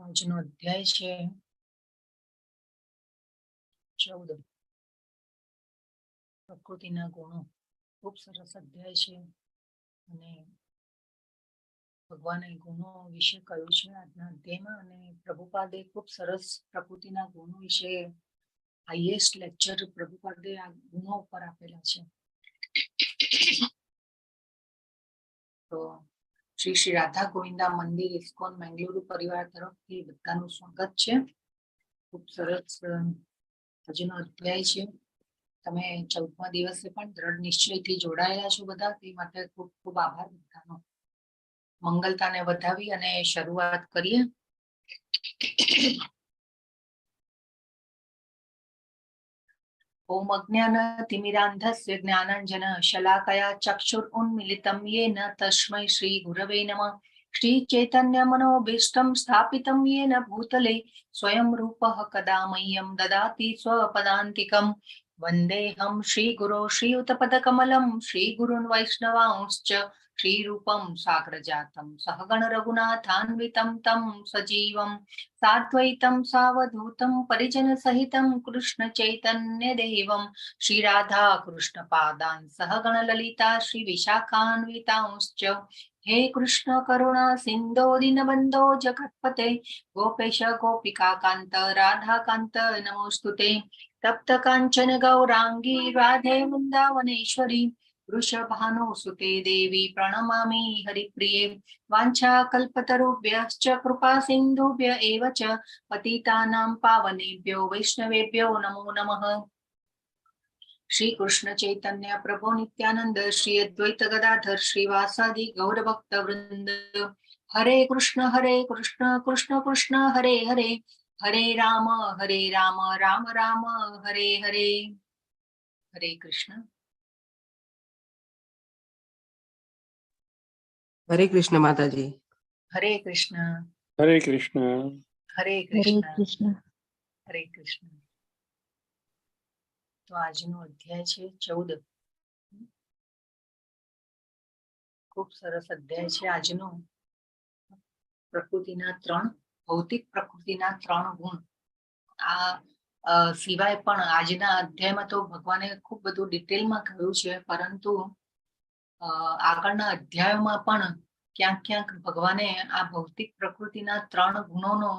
આજનો અધ્યાય છે 14 પ્રકૃતિના ગુણો. ખૂબ સરસ અધ્યાય છે અને ભગવાને ગુણો વિશે કહ્યું છે આજના અધ્યાયમાં. અને પ્રભુપાદે ખૂબ સરસ પ્રકૃતિના ગુણો વિશે હાઈએસ્ટ લેક્ચર પ્રભુપાદે આ ગુણો ઉપર આપેલા છે. તો શ્રી શ્રી રાધા ગોવિંદા મંદિર ઇસ્કોન મેંગલુરુ પરિવાર તરફથી બધાનું સ્વાગત છે. ખૂબ સરસ આજનો અધ્યાય છે. તમે 14મા દિવસે પણ દ્રઢ નિશ્ચયથી જોડાયેલા છો બધા, તે માટે ખૂબ ખૂબ આભાર બધાનો. મંગલતાને વધાવી અને શરૂઆત કરીએ. ઓમ અજ્ઞાન તિમિરાંધસ્ય જ્ઞાનાંજન શલાકયા ચક્ષુરુન્મિલિતમ યેન તસ્મૈ શ્રી ગુરવે નમઃ. શ્રી ચૈતન્ય મનોભીષ્ટં સ્થાપિतं યેન ભૂતલે સ્વયં રૂપઃ કદા મह्यं દદાતિ સ્વપદાન્તિકં. વંદેહં શ્રી ગુરો શ્રીયુતપદકમલં શ્રી ગુરુन् વૈષ્ણવાંશ્ચ શ્રી રૂપં સાગ્રજાતં સહગણ રઘુનાથાન્વિतं तं સજીવં સાદ્વૈतं સાવધૂतं પરિજન સહિतं કૃષ્ણ ચૈતન્ય દેવં શ્રી રાધા કૃષ્ણ પાદાન સહગણ લલિતા શ્રી વિશાખાન્વિતાંશ્ચ. હે કૃષ્ણ કરુણા સિંધો દીનબંધો જગત્પતે ગોપેશ ગોપિકા કાંત રાધા કાંત નમોસ્તુતે. તપ્ત કાંચન ગૌરાંગી રાધે વૃંદાવનેશ્વરી વૃષભાનુસુતે દેવી પ્रणमामि हरिप्रिये. वाञ्छा कल्पतरुभ्यश्च कृपा सिन्धुभ्य एव च पतितानां पावनेभ्यो वैष्णवेभ्यो नमो नमः. श्री कृष्ण चैतन्य प्रभु नित्यानंद श्री अद्वैत गदाधर श्रीवासादि गौर भक्त वृंद. हरे कृष्ण कृष्ण कृष्ण हरे हरे, हरे राम राम राम हरे हरे. हरे कृष्ण. हरे कृष्ण माताजी. हरे कृष्ण. हरे कृष्ण. हरे कृष्ण. हरे कृष्ण. તો આજનો અધ્યાય છે 14. ખૂબ સરસ અધ્યાય છે આજનો. પ્રકૃતિના 3 ભૌતિક પ્રકૃતિના 3 ગુણ. આ સિવાય પણ આજના અધ્યાયમાં તો ભગવાને ખૂબ બધું ડિટેલમાં કહ્યું છે, પરંતુ આગળના અધ્યાયોમાં પણ ક્યાંક ક્યાંક ભગવાને આ ભૌતિક પ્રકૃતિના 3 ગુણોનો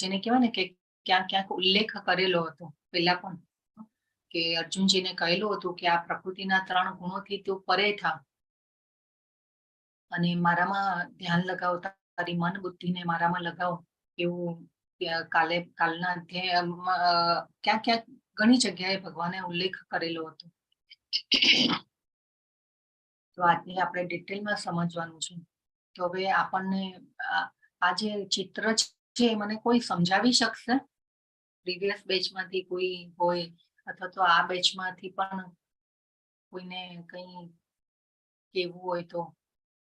જેને કહેવાય ને કે ક્યાંક ક્યાંક ઉલ્લેખ કરેલો હતો પહેલા પણ, કે અર્જુનજીને કહેલું હતું કે આ પ્રકૃતિના 3 ગુણોથી તું પરે થા અને મારામાં ધ્યાન લગાવ, તારી મન બુદ્ધિને મારામાં લગાવ. એવું કાલના અધ્યાયમાં ક્યાંક ક્યાંક ઘણી જગ્યાએ ભગવાને ઉલ્લેખ કરેલો હતો. તો આજની આપણે ડિટેલમાં સમજવાનું છે. તો હવે આપણને આ જે ચિત્ર છે મને કોઈ સમજાવી શકશે? પ્રીવિયસ બેચમાંથી કોઈ હોય અથવા તો આ બેચમાંથી પણ કોઈને કંઈ કહેવું હોય તો.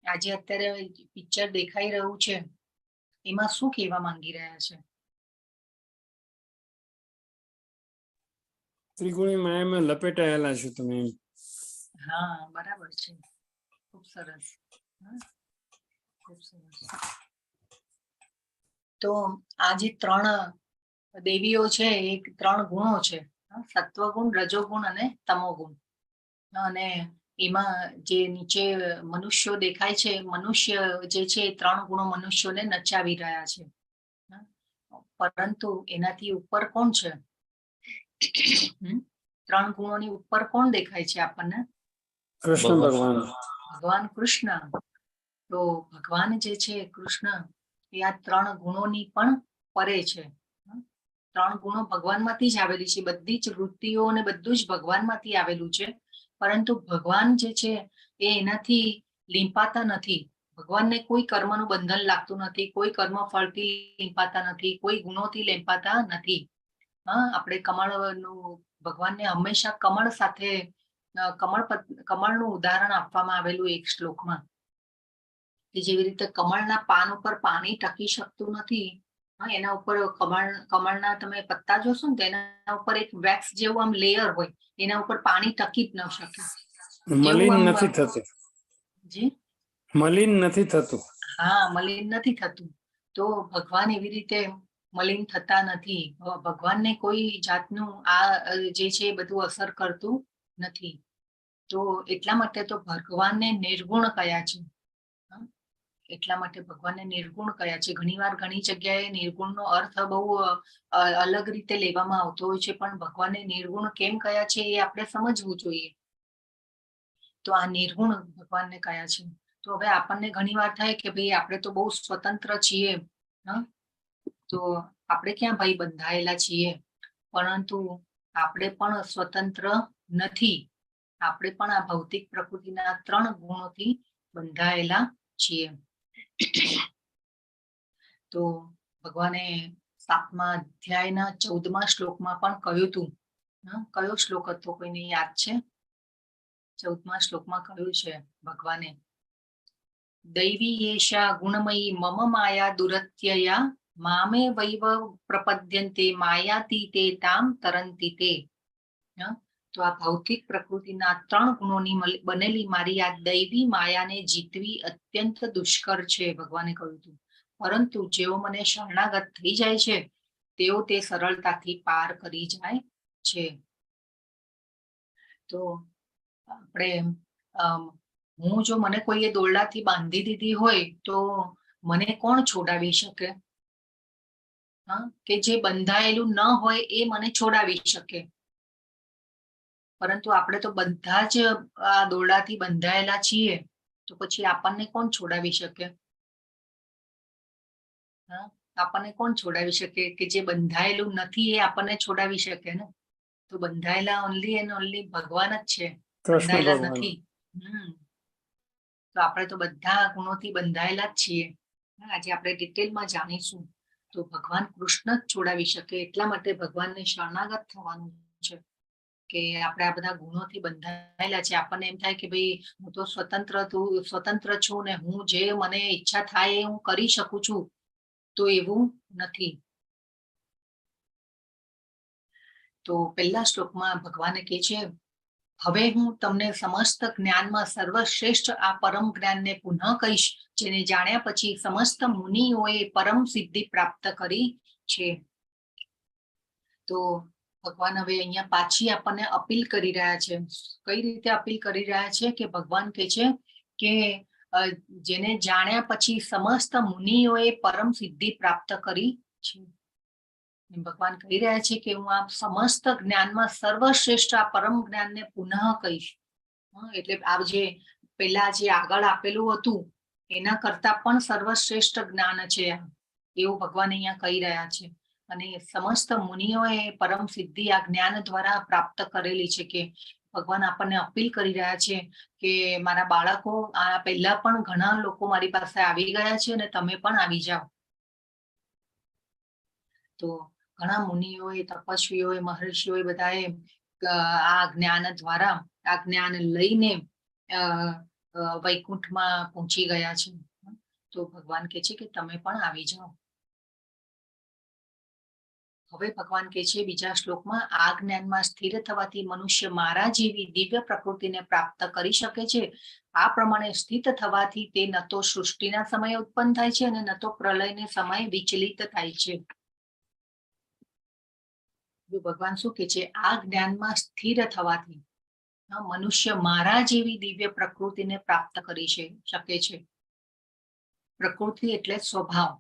આજે અત્યારે પિક્ચર દેખાઈ રહ્યું છે એમાં શું કહેવા માંગી રહ્યા છે? ત્રિગુણી માયામાં લપેટાયેલા છો તમે. હા, બરાબર છે. ખૂબ સરસ. ખૂબ સરસ. તો આ જે 3 દેવીઓ છે એ 3 ગુણો છે, સત્વગુણ, રજોગુણ અને તમોગુણ. અને એમાં જે નીચે મનુષ્યો દેખાય છે, મનુષ્ય જે છે એ 3 ગુણો મનુષ્યોને નચાવી રહ્યા છે. પરંતુ એનાથી ઉપર કોણ છે? 3 ગુણોની ઉપર કોણ દેખાય છે આપણને? કૃષ્ણ ભગવાન. ભગવાન કૃષ્ણ. તો ભગવાન જે છે કૃષ્ણ એ આ 3 ગુણોની પણ પરે છે. 3 ગુણો ભગવાનમાંથી જ આવેલી છે. બધી જ વૃત્તિઓ અને બધું જ ભગવાનમાંથી આવેલું છે. પરંતુ ભગવાન જે છે એ એનાથી લીંપાતા નથી. ભગવાનને કોઈ કર્મનું બંધન લાગતું નથી, કોઈ કર્મ ફળથી લીંપાતા નથી, કોઈ ગુણોથી લીંપાતા નથી. આપણે કમળનું ભગવાનને હંમેશા કમળ સાથે કમળનું ઉદાહરણ આપવામાં આવેલું એક શ્લોકમાં, કે જેવી રીતે કમળના પાન ઉપર પાણી ટકી શકતું નથી, એના ઉપર કમળના તમે પત્તા જોશો ને તેના ઉપર એક વેક્સ જેવું આમ લેયર હોય, એના ઉપર પાણી ટકી જ ન શકે. મલિન નથી થતું. જી? મલિન નથી થતું. હા, મલિન નથી થતું. તો ભગવાન એવી રીતે મલિન થતા નથી. ભગવાનને કોઈ જાતનું આ જે છે એ બધું અસર કરતું નથી. તો એટલા માટે તો ભગવાનને નિર્ગુણ કયા છે. એટલા માટે ભગવાનને નિર્ગુણ કયા છે. ઘણીવાર ઘણી જગ્યાએ નિર્ગુણનો અર્થ બહુ અલગ રીતે લેવામાં આવતો હોય છે, પણ ભગવાનને નિર્ગુણ કેમ કયા છે એ આપણે સમજવું જોઈએ. તો આ નિર્ગુણ ભગવાનને કયા છે. તો હવે આપણને ઘણીવાર થાય કે ભાઈ આપણે તો બહુ સ્વતંત્ર છીએ, તો આપણે ક્યાં ભાઈ બંધાયેલા છીએ. પરંતુ આપણે પણ સ્વતંત્ર નથી. આપણે પણ આ ભૌતિક પ્રકૃતિના 3 ગુણોથી બંધાયેલા છીએ. તો ભગવાને 7મા અધ્યાયના 14મા શ્લોકમાં પણ કહ્યું હતું. કયો શ્લોક હતો, કોઈને યાદ છે? 14મા શ્લોકમાં કહ્યું છે ભગવાને, દૈવી એષા ગુણમયી મમ માયા દુરત્યયા મામે વૈવ પ્રપદ્યન્તે માયાતીતે તામ તરંતિ તે. તો આ ભૌતિક પ્રકૃતિના 3 ગુણોની બનેલી મારી આ દૈવી માયાને જીતવી અત્યંત દુષ્કર છે, ભગવાને કહ્યું હતું. પરંતુ જેઓ મને શરણાગત થઈ જાય છે તેઓ તે સરળતાથી પાર કરી જાય છે. તો આપણે હું જો મને કોઈએ દોરડાથી બાંધી દીધી હોય તો મને કોણ છોડાવી શકે? કે જે બંધાયેલું ન હોય એ મને છોડાવી શકે. પરંતુ આપણે તો બધા જ આ દોરડાથી બંધાયેલા છીએ, તો પછી આપણને કોણ છોડાવી શકે? આપણને કોણ છોડાવી શકે? કે જે બંધાયેલું નથી એ આપણને છોડાવી શકે ને. તો બંધાયેલા ઓનલી એન્ડ ઓનલી ભગવાન જ છે, બંધાયેલા નથી. તો આપણે તો બધા ગુણોથી બંધાયેલા જ છીએ. આજે આપણે ડિટેલમાં જાણીશું. તો ભગવાન કૃષ્ણ જ છોડાવી શકે. એટલા માટે ભગવાનને શરણાગત થવાનું છે કે આપણે આ બધા ગુણોથી બંધાયેલા છે. આપણને એમ થાય કે ભાઈ હું તો સ્વતંત્ર છું ને હું જે મને ઈચ્છા થાય એ હું કરી શકું છું, તો એવું નથી. તો પહેલા શ્લોકમાં ભગવાને કહે છે, હવે હું તમને સમસ્ત જ્ઞાનમાં સર્વશ્રેષ્ઠ આ પરમ જ્ઞાનને પુનઃ કહીશ, જેને જાણ્યા પછી સમસ્ત મુનિઓએ પરમ સિદ્ધિ પ્રાપ્ત કરી છે. તો ભગવાન હવે અહીંયા પાછી આપણને અપીલ કરી રહ્યા છે. કઈ રીતે અપીલ કરી રહ્યા છે? કે ભગવાન કહે છે કે જેને જાણ્યા પછી સમસ્ત મુનિઓએ પરમ સિદ્ધિ પ્રાપ્ત કરી છે. ભગવાન કહી રહ્યા છે કે હું આ સમસ્ત જ્ઞાનમાં સર્વશ્રેષ્ઠ આ પરમ જ્ઞાનને પુનઃ કહીશ. એટલે આ જે પેલા જે આગળ આપેલું હતું એના કરતા પણ સર્વશ્રેષ્ઠ જ્ઞાન છે એવું ભગવાન અહીંયા કહી રહ્યા છે. અને સમસ્ત મુનિઓએ પરમ સિદ્ધિ આ જ્ઞાન દ્વારા પ્રાપ્ત કરેલી છે. કે ભગવાન આપણને અપીલ કરી રહ્યા છે કે મારા બાળકો, આ પહેલા પણ ઘણા લોકો મારી પાસે આવી ગયા છે અને તમે પણ આવી જાઓ. તો ઘણા મુનિઓએ, તપસ્વીઓએ, મહર્ષિઓએ બધાએ આ જ્ઞાન દ્વારા, આ જ્ઞાન લઈને વૈકુંઠમાં પહોંચી ગયા છે. તો ભગવાન કહે છે કે તમે પણ આવી જાઓ. હવે ભગવાન કહે છે બીજા શ્લોકમાં, આ જ્ઞાનમાં સ્થિર થવાથી મનુષ્ય મારા જેવી દિવ્ય પ્રકૃતિને પ્રાપ્ત કરી શકે છે. આ પ્રમાણે સ્થિત થવાથી તે ન તો સૃષ્ટિના સમયે ઉત્પન્ન થાય છે અને ન તો પ્રલયને સમયે વિચલિત થાય છે. ભગવાન શું કે છે? આ જ્ઞાનમાં સ્થિર થવાથી મનુષ્ય મારા જેવી દિવ્ય પ્રકૃતિને પ્રાપ્ત કરી શકે છે. પ્રકૃતિ એટલે સ્વભાવ.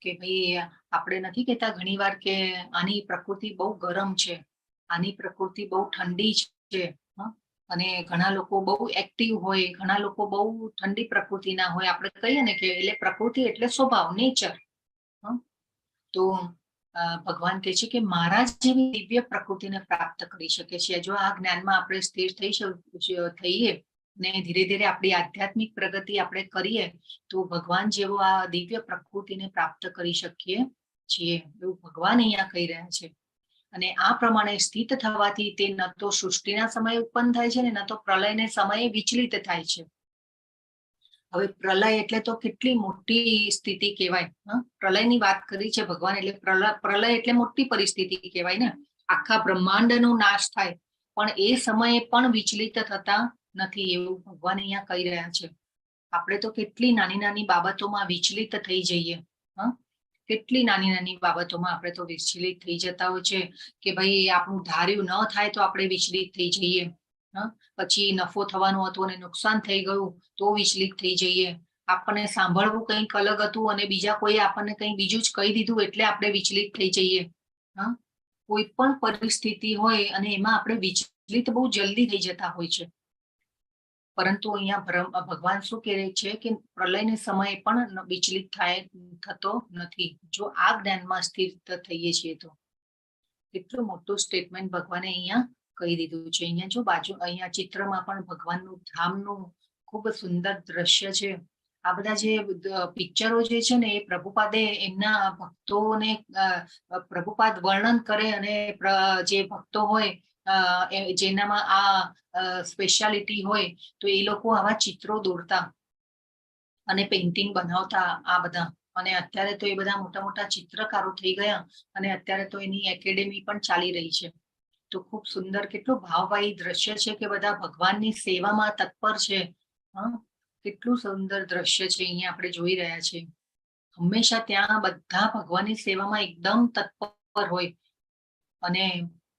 કે ભાઈ આપણે નથી કહેતા ઘણીવાર કે આની પ્રકૃતિ બહુ ગરમ છે, આની પ્રકૃતિ બહુ ઠંડી છે, અને ઘણા લોકો બહુ એક્ટિવ હોય, ઘણા લોકો બહુ ઠંડી પ્રકૃતિના હોય. આપણે કહીએ ને કે એટલે પ્રકૃતિ એટલે સ્વભાવ, નેચર. તો ભગવાન કહે છે કે મારા જેવી દિવ્ય પ્રકૃતિને પ્રાપ્ત કરી શકે છે. જો આ જ્ઞાનમાં આપણે સ્થિર થઈએ ને ધીરે ધીરે આપણી આધ્યાત્મિક પ્રગતિ આપણે કરીએ તો ભગવાન જેવો આ દિવ્ય પ્રકૃતિને પ્રાપ્ત કરી શકીએ છીએ, એવું ભગવાન અહીંયા કહી રહ્યા છે. અને આ પ્રમાણે સ્થિત થવાથી તે ન તો સૃષ્ટિના સમયે ઉત્પન્ન થાય છે ને ન તો પ્રલયને સમયે વિચલિત થાય છે. હવે પ્રલય એટલે તો કેટલી મોટી સ્થિતિ કહેવાય. પ્રલયની વાત કરી છે ભગવાન, એટલે પ્રલય એટલે મોટી પરિસ્થિતિ કહેવાય ને. આખા બ્રહ્માંડનો નાશ થાય પણ એ સમયે પણ વિચલિત થતા નથી, એવું ભગવાન અહીંયા કહી રહ્યા છે. આપણે તો કેટલી નાની નાની બાબતોમાં વિચલિત થઈ જઈએ. હા, કેટલી નાની નાની બાબતોમાં આપણે તો વિચલિત થઈ જતા હોય છે કે ભાઈ આપણું ધાર્યું ન થાય તો આપણે વિચલિત થઈ જઈએ. હા, પછી નફો થવાનું હતું અને નુકસાન થઈ ગયું તો વિચલિત થઈ જઈએ. આપણને સાંભળવું કંઈક અલગ હતું અને બીજા કોઈ આપણને કંઈ બીજું જ કહી દીધું એટલે આપણે વિચલિત થઈ જઈએ. હા, કોઈ પણ પરિસ્થિતિ હોય અને એમાં આપણે વિચલિત બહુ જલ્દી થઈ જતા હોય છે. પરંતુ અહીંયા ભગવાન શું કહે છે કે પ્રલયને સમયે પણ વિચલિત થતો નથી જો આ જ્ઞાનમાં સ્થિર થઈએ છીએ તો. કેટલું મોટું સ્ટેટમેન્ટ ભગવાને અહીંયા કહી દીધું છે. અહીંયા જો અહીંયા ચિત્રમાં પણ ભગવાનનું ધામનું ખૂબ સુંદર દ્રશ્ય છે. આ બધા જે પિક્ચરો જે છે ને એ પ્રભુપાદે એમના ભક્તોને પ્રભુપાદ વર્ણન કરે અને જે ભક્તો હોય જેનામાં આ સ્પેશિયાલિટી હોય તો એ લોકો આવા ચિત્રો દોરતા અને પેઇન્ટિંગ બનાવતા આ બધા. અને અત્યારે તો એ બધા મોટા મોટા ચિત્રકારો થઈ ગયા અને અત્યારે તો એની એકેડેમી પણ ચાલી રહી છે. તો ખૂબ સુંદર કેટલું ભાવવાહી દ્રશ્ય છે કે બધા ભગવાનની સેવામાં તત્પર છે. કેટલું સુંદર દ્રશ્ય છે અહીંયા આપણે જોઈ રહ્યા છીએ. હંમેશા ત્યાં બધા ભગવાનની સેવામાં એકદમ તત્પર હોય અને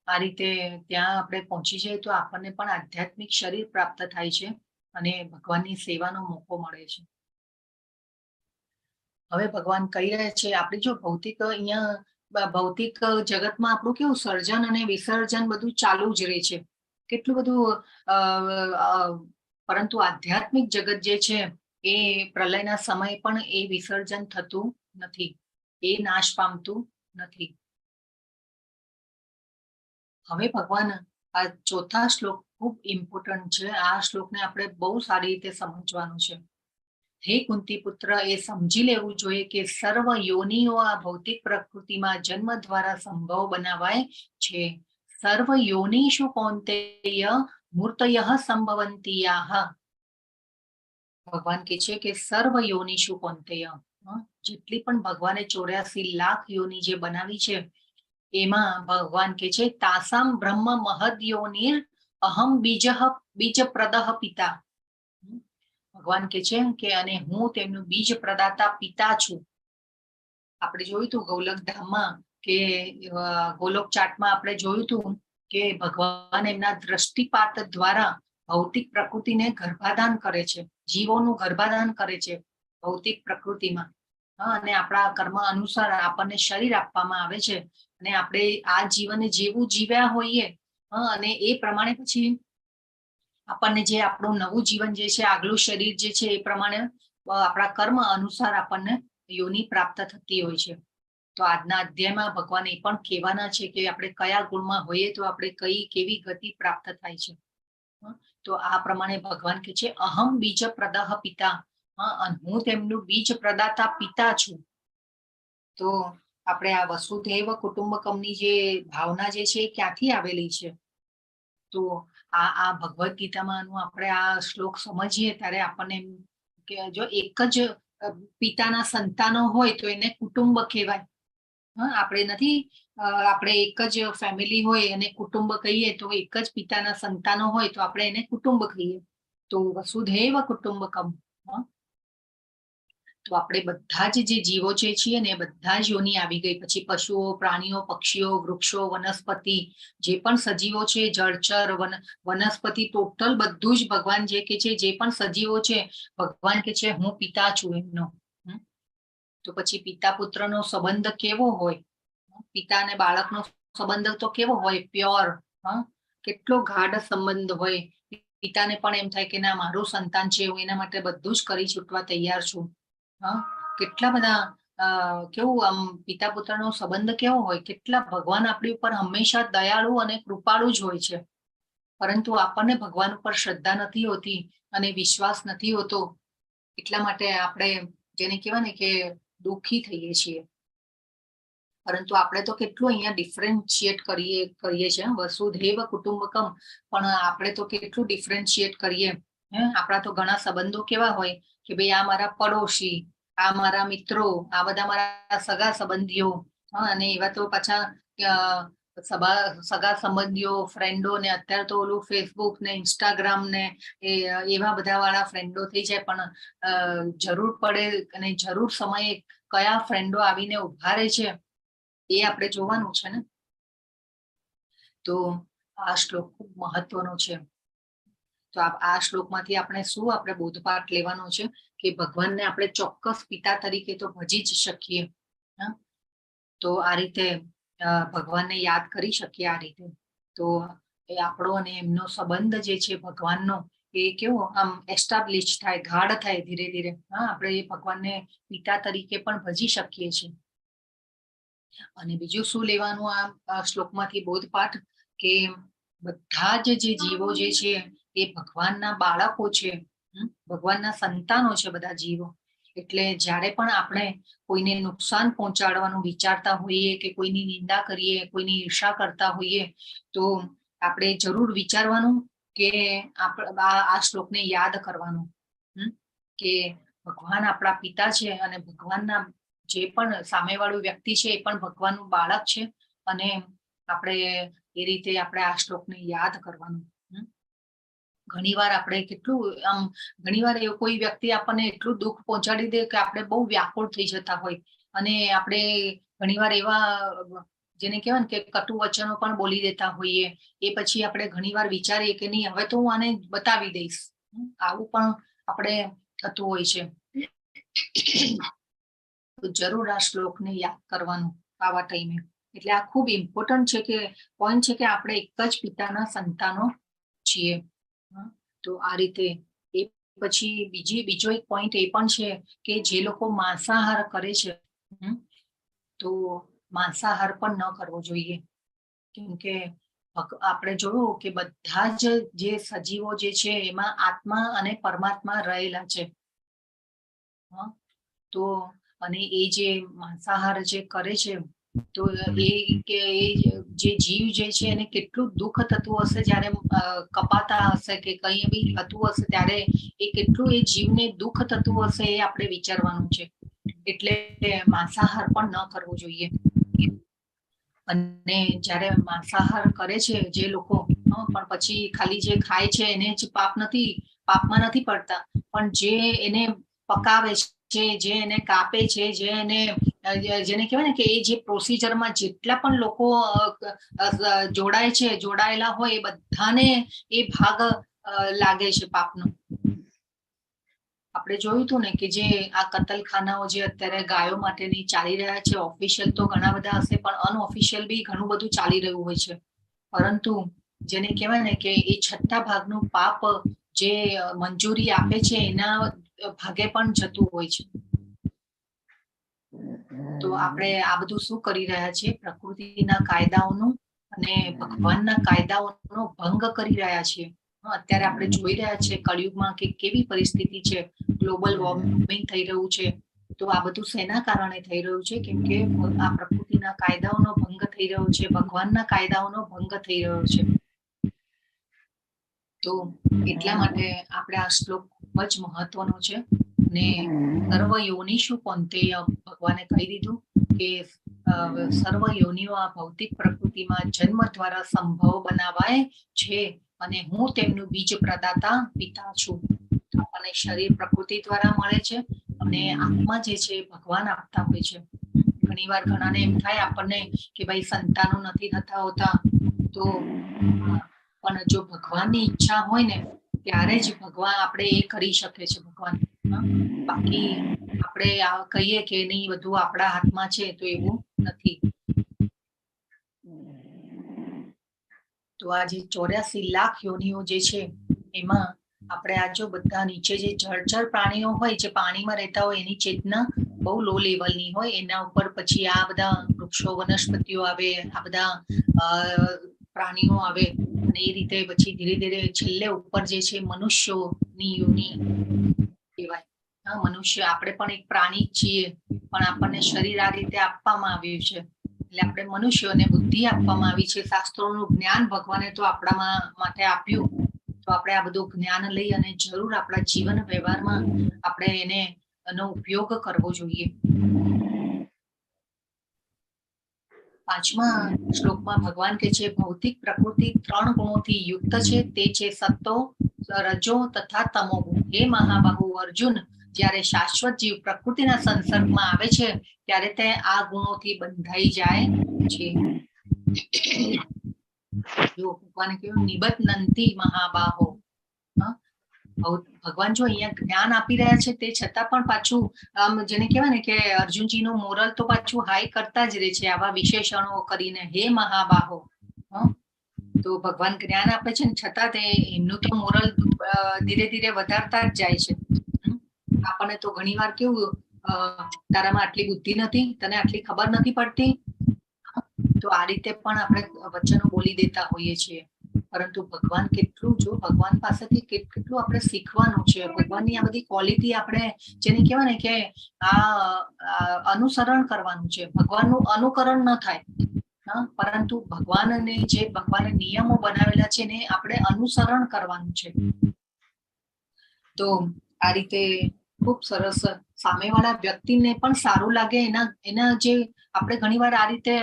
આ રીતે ત્યાં આપણે પહોંચી જઈએ તો આપણને પણ આધ્યાત્મિક શરીર પ્રાપ્ત થાય છે અને ભગવાનની સેવાનો મોકો મળે છે. હવે ભગવાન કહી રહ્યા છે આપણે જો ભૌતિક અહીંયા ભૌતિક જગતમાં આપણું કેવું સર્જન અને વિસર્જન બધું ચાલુ જ રહે છે. કેટલું બધું પરંતુ આધ્યાત્મિક જગત જે છે એ પ્રલયના સમયે પણ એ વિસર્જન થતું નથી, એ નાશ પામતું નથી. હવે ભગવાન આ ચોથા શ્લોક ખૂબ ઇમ્પોર્ટન્ટ છે. આ શ્લોકને આપણે બહુ સારી રીતે સમજવાનું છે. હે કુંતી પુત્ર, એ સમજી લેવું જોઈએ કે સર્વ યોનિઓ આ ભૌતિક પ્રકૃતિમાં જન્મ દ્વારા સંભવ બનાવાય છે. સર્વ યોનિષુ કૌંતેય મૂર્તય સંભવંતિયાહ. ભગવાન કહે છે કે સર્વ યોનિષુ કૌંતેય, જેટલી પણ ભગવાને 84 લાખ યોની જે બનાવી છે એમાં ભગવાન કહે છે તાસામ બ્રહ્મ મહદ યોનિર અહમ બીજ પ્રદહ પિતા. ભગવાન કહે છે કે અને હું તેમનું બીજ પ્રદાતા પિતા છું. આપણે જોયું હતું ગોલક ધામમાં કે ગોલોક ચાટમાં આપણે જોયું હતું કે ભગવાન એમના દ્રષ્ટિપાત દ્વારા ભૌતિક પ્રકૃતિને ગર્ભાધાન કરે છે, જીવોનું ગર્ભાધાન કરે છે ભૌતિક પ્રકૃતિમાં. અને આપણા કર્મ અનુસાર આપણને શરીર આપવામાં આવે છે અને આપણે આ જીવનને જેવું જીવ્યા હોઈએ અને એ પ્રમાણે પછી આપણને જે આપણું નવું જીવન જે છે આગલું શરીર જે છે એ પ્રમાણે આપણા કર્મ અનુસાર આપણને યોની પ્રાપ્ત થતી હોય છે. તો આજના અધ્યાયમાં ભગવાન એ પણ કહેવાના છે કે આપણે કયા ગુણમાં હોઈએ તો આપણે કેવી ગતિ પ્રાપ્ત થાય છે. તો આ પ્રમાણે ભગવાન કહે છે અહમ બીજ પ્રદહ પિતા, હું તેમનું બીજ પ્રદાતા પિતા છું. તો આપણે આ વસુધૈવ કુટુંબકમની જે ભાવના જે છે એ ક્યાંથી આવેલી છે? તો આ ભગવદ્ ગીતામાં આપણે આ શ્લોક સમજીએ ત્યારે આપણને કે જો એક જ પિતાના સંતાનો હોય તો એને કુટુંબ કહેવાય. આપણે નથી આપણે એક જ ફેમિલી હોય અને કુટુંબ કહીએ તો એક જ પિતાના સંતાનો હોય તો આપણે એને કુટુંબ કહીએ. તો વસુધૈવ કુટુંબકમ. તો આપણે બધા જ જે જીવો જે છીએ ને બધા જ યોની આવી ગઈ. પછી પશુઓ, પ્રાણીઓ, પક્ષીઓ, વૃક્ષો, વનસ્પતિ, જે પણ સજીવો છે, જળચર, વનસ્પતિ, ટોટલ બધું જ ભગવાન જે કે છે જે પણ સજીવો છે ભગવાન કે છે હું પિતા છું એમનો. તો પછી પિતા પુત્રનો સંબંધ કેવો હોય? પિતા અને બાળકનો સંબંધ તો કેવો હોય? પ્યોર. કેટલો ગાઢ સંબંધ હોય. પિતાને પણ એમ થાય કે ના મારું સંતાન છે, હું એના માટે બધું જ કરી છૂટવા તૈયાર છું. કેટલા બધા કેવું આમ પિતા પુત્રનો સંબંધ કેવો હોય? કેટલા ભગવાન આપણી ઉપર હંમેશા દયાળુ અને કૃપાળુ જ હોય છે. પરંતુ આપણને ભગવાન ઉપર શ્રદ્ધા નથી હોતી અને વિશ્વાસ નથી હોતો, એટલા માટે આપણે જેને કહેવાય ને કે દુઃખી થઈએ છીએ. પરંતુ આપણે તો કેટલું અહીંયા ડિફરન્શિએટ કરીએ છીએ. વસુધૈવ કુટુંબકમ, પણ આપણે તો કેટલું ડિફરન્શિએટ કરીએ. આપણા તો ઘણા સંબંધો કેવા હોય કે ભાઈ આ મારા પડોશી, આ મારા મિત્રો, આ બધા મારા સગા સંબંધીઓ, અને એવા તો પાછા સગા સંબંધીઓ, ફ્રેન્ડો ને અત્યારે તો ઓલું ફેસબુક ને ઇન્સ્ટાગ્રામ ને એવા બધા વાળા ફ્રેન્ડો થઈ જાય, પણ જરૂર પડે અને જરૂર સમયે કયા ફ્રેન્ડો આવીને ઉભા રહે છે એ આપણે જોવાનું છે ને. તો આ શ્લોક ખૂબ મહત્વનો છે. તો આ શ્લોકમાંથી આપણે બોધપાઠ લેવાનો છે કે ભગવાનને આપણે ચોક્કસ પિતા તરીકે તો ભજી જ શકીએ. તો આ રીતે ભગવાનને યાદ કરી શકીએ આ રીતે. તો એ આપણો અને એમનો સંબંધ જે છે ભગવાનનો એ કેવો આમ એસ્ટાબ્લિશ થાય, ગાઢ થાય ધીરે ધીરે. આપણે એ ભગવાનને પિતા તરીકે પણ ભજી શકીએ છીએ. અને બીજું શું લેવાનું આ શ્લોકમાંથી બોધપાઠ કે બધા જ જે જીવો જે છે એ ભગવાનના બાળકો છે, ભગવાનના સંતાનો છે બધા જીવો. એટલે જ્યારે પણ આપણે કોઈને નુકસાન પહોંચાડવાનું વિચારતા હોઈએ કે કોઈની નિંદા કરીએ, કોઈની ઈર્ષા કરતા હોઈએ, તો આપણે જરૂર વિચારવાનું કે આ શ્લોકને યાદ કરવાનું કે ભગવાન આપણા પિતા છે અને ભગવાનના જે પણ સામેવાળું વ્યક્તિ છે એ પણ ભગવાનનું બાળક છે. અને આપણે એ રીતે આપણે આ શ્લોકને યાદ કરવાનું. ઘણીવાર આપણે ઘણીવાર એવું કોઈ વ્યક્તિ આપણને એટલું દુઃખ પહોંચાડી દે કે આપણે બહુ વ્યાકુળ થઈ જતા હોય, અને આપણે ઘણીવાર એવા જેને કહેવાય ને કે કટુ વચનો પણ બોલી દેતા હોઈએ. એ પછી આપણે ઘણીવાર વિચારીએ કે નહીં, હવે તો હું આને બતાવી દઈશ. આવું પણ આપણે થતું હોય છે. તો જરૂર આ શ્લોકને યાદ કરવાનું આવા ટાઈમે. એટલે આ ખૂબ ઇમ્પોર્ટન્ટ છે કે પોઈન્ટ છે કે આપણે એક જ પિતાના સંતાનો છીએ. તો આ રીતે એ પછી બીજો એક પોઈન્ટ એ પણ છે કે જે લોકો માંસાહાર કરે છે, તો માંસાહાર પણ ન કરવો જોઈએ. કેમ કે આપણે જોયું કે બધા જ જે સજીવો જે છે એમાં આત્મા અને પરમાત્મા રહેલા છે. તો અને એ જે માંસાહાર જે કરે છે, તો એ જે જીવ જે છે એને કેટલું દુઃખ થતું હશે જ્યારે કપાતા હશે કે કંઈ બી થતું હશે ત્યારે એ કેટલું એ જીવને દુઃખ થતું હશે એ આપણે વિચારવાનું છે. એટલે માંસાહાર પણ ન કરવો જોઈએ. અને જ્યારે માંસાહાર કરે છે જે લોકો, પણ પછી ખાલી જે ખાય છે એને જ પાપમાં નથી પડતા, પણ જે એને પકાવે છે, જે એને કાપે છે, જેને કહેવાય ને કે એ જે પ્રોસિજરમાં જેટલા પણ લોકો જોડાયેલા હોય એ બધાને એ ભાગ લાગે છે પાપનો. આપણે જોયું હતું ને કે જે આ કતલખાનાઓ જે અત્યારે ગાયો માટેની ચાલી રહ્યા છે, ઓફિશિયલ તો ઘણા બધા હશે પણ અનઓફિશિયલ બી ઘણું બધું ચાલી રહ્યું હોય છે. પરંતુ જેને કહેવાય ને કે એ 6થા ભાગનું પાપ જે મંજૂરી આપે છે એના ભાગે પણ જતું હોય છે. તો આપણે આ બધું શું કરી રહ્યા છીએ? પ્રકૃતિના કાયદાઓનું અને ભગવાનના કાયદાઓનો ભંગ કરી રહ્યા છીએ. અત્યારે આપણે જોઈ રહ્યા છીએ કળિયુગમાં કે કેવી પરિસ્થિતિ છે, ગ્લોબલ વોર્મિંગ થઈ રહ્યું છે. તો આ બધું શેના કારણે થઈ રહ્યું છે? કેમ કે આ પ્રકૃતિના કાયદાઓનો ભંગ થઈ રહ્યો છે, ભગવાનના કાયદાઓનો ભંગ થઈ રહ્યો છે. તો એટલા માટે આપણે આ શ્લોક ખૂબ જ મહત્વનો છે. ને સર્વ યોનિષુ કૌંતેય, ભગવાને કહી દીધું કે સર્વ યોનિઓ આ ભૌતિક પ્રકૃતિમાં જન્મ દ્વારા સંભવ બનાવાય છે અને હું તેમનું બીજ પ્રદાતા પિતા છું. આપણને શરીર પ્રકૃતિ દ્વારા મળે છે અને આત્મા જે છે ભગવાન આપતા હોય છે. ઘણીવાર ઘણાને એમ થાય આપણને કે ભાઈ સંતાનો નથી થતા હોતા, તો પણ જો ભગવાનની ઈચ્છા હોય ને ત્યારે જ ભગવાન આપણે એ કરી શકે છે. ભગવાન બાકી આપણે કહીએ કે નહીં બધું આપણા હાથમાં છે, તો એવું નથી. તો આ જે 84 લાખ યોનિઓ જે છે એમાં આપણે આ જો બધા નીચે જે જળચર પ્રાણીઓ હોય જે પાણીમાં રહેતા હોય એની ચેતના બહુ લો લેવલની હોય. એના ઉપર પછી આ બધા વૃક્ષો વનસ્પતિઓ આવે, આ બધા પ્રાણીઓ આવે, અને એ રીતે પછી ધીરે ધીરે છેલ્લે ઉપર જે છે મનુષ્યોની યોની કહેવાય. મનુષ્ય આપણે પણ એક પ્રાણી છીએ, પણ આપણને શરીર આ રીતે આપવામાં આવ્યું છે. એટલે આપણે મનુષ્યોને બુદ્ધિ આપવામાં આવી છે, શાસ્ત્રોનું જ્ઞાન ભગવાને તો આપણા માટે આપ્યું. તો આપણે આ બધું જ્ઞાન લઈ અને જરૂર આપણા જીવન વ્યવહારમાં આપણે એનો ઉપયોગ કરવો જોઈએ. પાંચમા શ્લોકમાં ભગવાન કે છે ભૌતિક પ્રકૃતિ 3 ગુણોથી યુક્ત છે, તે છે સત્તો, રજો તથા તમો ગુણ. હે મહાબાહુ અર્જુન, જ્યારે શાશ્વત જીવ પ્રકૃતિના સંસર્ગમાં આવે છે ત્યારે તે આ ગુણોથી બંધાઈ જાય છે. જો ભગવાને કહ્યું નિબધ્નન્તિ મહાબાહો. ભગવાન જો અહીંયા જ્ઞાન આપી રહ્યા છે તે છતાં પણ પાછું જેને કહેવાય ને કે અર્જુનજીનું મોરલ તો પાછું હાઈ કરતા જ રહે છે આવા વિશેષણો કરીને. હે મહાબાહો. તો ભગવાન જ્ઞાન આપે છે ને છતાં તે એમનું તો મોરલ ધીરે ધીરે વધારતા જ જાય છે. આપણને તો ઘણી વાર કેવું તારામાં આટલી બુદ્ધિ નથી, તને આટલી ખબર નથી પડતી, તો આ રીતે પણ આપણે વચનો બોલી દેતા હોઈએ છીએ. પરંતુ ભગવાન કેટલું, જો ભગવાન પાસેથી કેટલું આપણે શીખવાનું છે. ભગવાનની આ બધી ક્વોલિટી આપણે જેને કહેવાય ને કે આ અનુસરણ કરવાનું છે. ભગવાનનું અનુકરણ ન થાય, પરંતુ ભગવાનને જે ભગવાને નિયમો બનાવેલા છે ને આપણે અનુસરણ કરવાનું છે. તો આ રીતે ખૂબ સરસ સામેવાળા વ્યક્તિને પણ સારું લાગે એના જે આપણે ઘણીવાર આ રીતે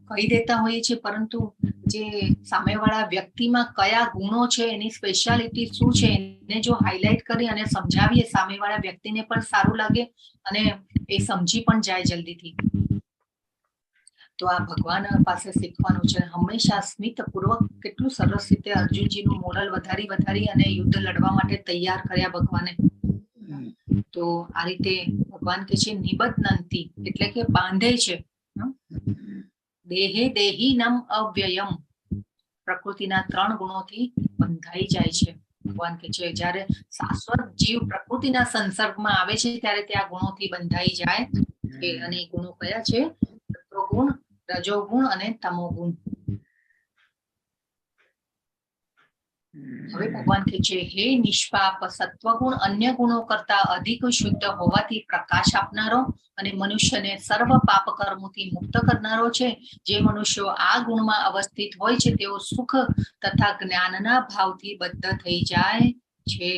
કહી દેતા હોઈએ છીએ, પરંતુ જે સામેવાળા વ્યક્તિમાં કયા ગુણો છે, એની સ્પેશિયાલિટી શું છે, એને જો હાઇલાઇટ કરી અને સમજાવીએ સામેવાળા વ્યક્તિને પણ સારું લાગે અને એ સમજી પણ જાય જલ્દીથી. તો આ ભગવાન પાસે શીખવાનું છે. હંમેશા સ્મિતપૂર્વક કેટલું સરસ રીતે અર્જુનજીનું મોરલ વધારી અને યુદ્ધ લડવા માટે તૈયાર કર્યા ભગવાને. તો આ રીતે ભગવાન કે છે નિબધ્નન્તિ એટલે કે બાંધે છે. દેહે દેહીનમ અવ્યયમ, પ્રકૃતિના 3 ગુણોથી બંધાઈ જાય છે. ભગવાન કે છે જ્યારે શાશ્વત જીવ પ્રકૃતિના સંસર્ગમાં આવે છે ત્યારે તે આ ગુણોથી બંધાઈ જાય છે. અને એ ગુણો કયા છે? સત્વગુણ, રજોગુણ અને તમોગુણ. હવે ભગવાન કહે છે હે નિષ્પાપ, સત્વગુણ અન્ય ગુણો કરતા અધિક શુદ્ધ હોવાથી પ્રકાશ આપનારો અને મનુષ્યને સર્વ પાપ કર્મોથી મુક્ત કરનારો છે. જે મનુષ્યો આ ગુણમાં અવસ્થિત હોય છે તેઓ સુખ તથા જ્ઞાનના ભાવથી બદ્ધ થઈ જાય છે.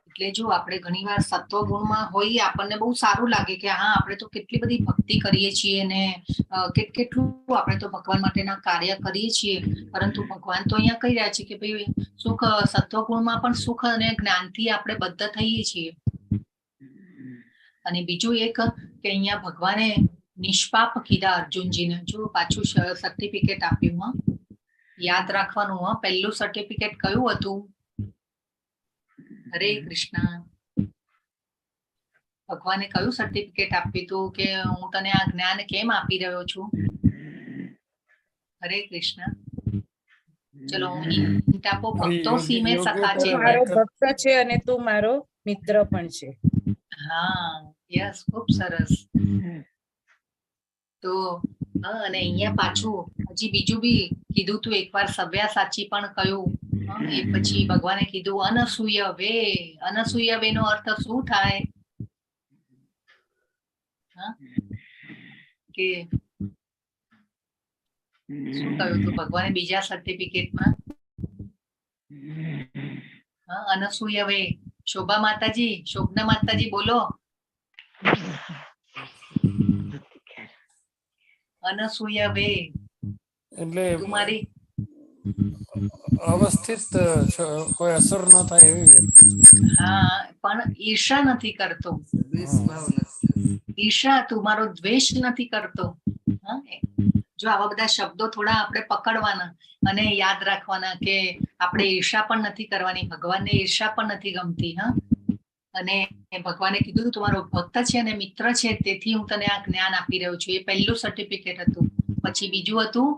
એટલે જો આપણે ઘણીવાર સત્વ ગુણમાં હોઈએ આપણને બહુ સારું લાગે કે હા આપણે તો કેટલી બધી ભક્તિ કરીએ છીએ ને કેટલું આપણે તો ભગવાન માટેના કાર્ય કરીએ છીએ, પરંતુ ભગવાન તો અહીંયા કહી રહ્યા છે કે ભાઈ સુખ સત્વ ગુણમાં પણ સુખ અને જ્ઞાનથી આપણે બદ્ધ થઈએ છીએ. અને બીજું એક કે અહીંયા ભગવાને નિષ્પાપ કીધા અર્જુનજીને. જો પાછું સર્ટિફિકેટ આપ્યું. યાદ રાખવાનું. પહેલું સર્ટિફિકેટ કયું હતું? હરે કૃષ્ણ. ભગવાને કયું સર્ટિફિકેટ આપ્યું હતું કે હું તને આ જ્ઞાન કેમ આપી રહ્યો છું? હરે કૃષ્ણ. ચલો હિન્ટ આપો. ભક્તો સીમે સખા છે. મારો ભક્ત છે અને તું મારો મિત્ર પણ છે. હા, યસ, ખૂબ સરસ. તો અને અહીંયા પાછું હજી બીજું બી કીધું તું એકવાર સવ્યાસાચી પણ કહ્યું. એ પછી ભગવાને કીધું અનસૂય વે. અનસૂય વે નો અર્થ શું થાય? કે શું કહ્યું તું ભગવાને બીજા સર્ટિફિકેટમાં? અનસૂય વે. શોભા માતાજી, શોભના માતાજી બોલો. અનસૂય વે એટલે તમારી અવસ્થિત કોઈ અસર ન થાય એવી વ્યક્તિ. હા, પણ ઈર્ષા નથી કરતો. ઈર્ષા, તમારો દ્વેષ નથી કરતો. જો આવા બધા શબ્દો થોડા આપણે પકડવાના અને યાદ રાખવાના કે આપણે ઈર્ષા પણ નથી કરવાની. ભગવાનને ઈર્ષા પણ નથી ગમતી. અને ભગવાને કીધું તમારો ભક્ત છે અને મિત્ર છે, તેથી હું તને આ જ્ઞાન આપી રહ્યો છું. એ પહેલું સર્ટિફિકેટ હતું. પછી બીજું હતું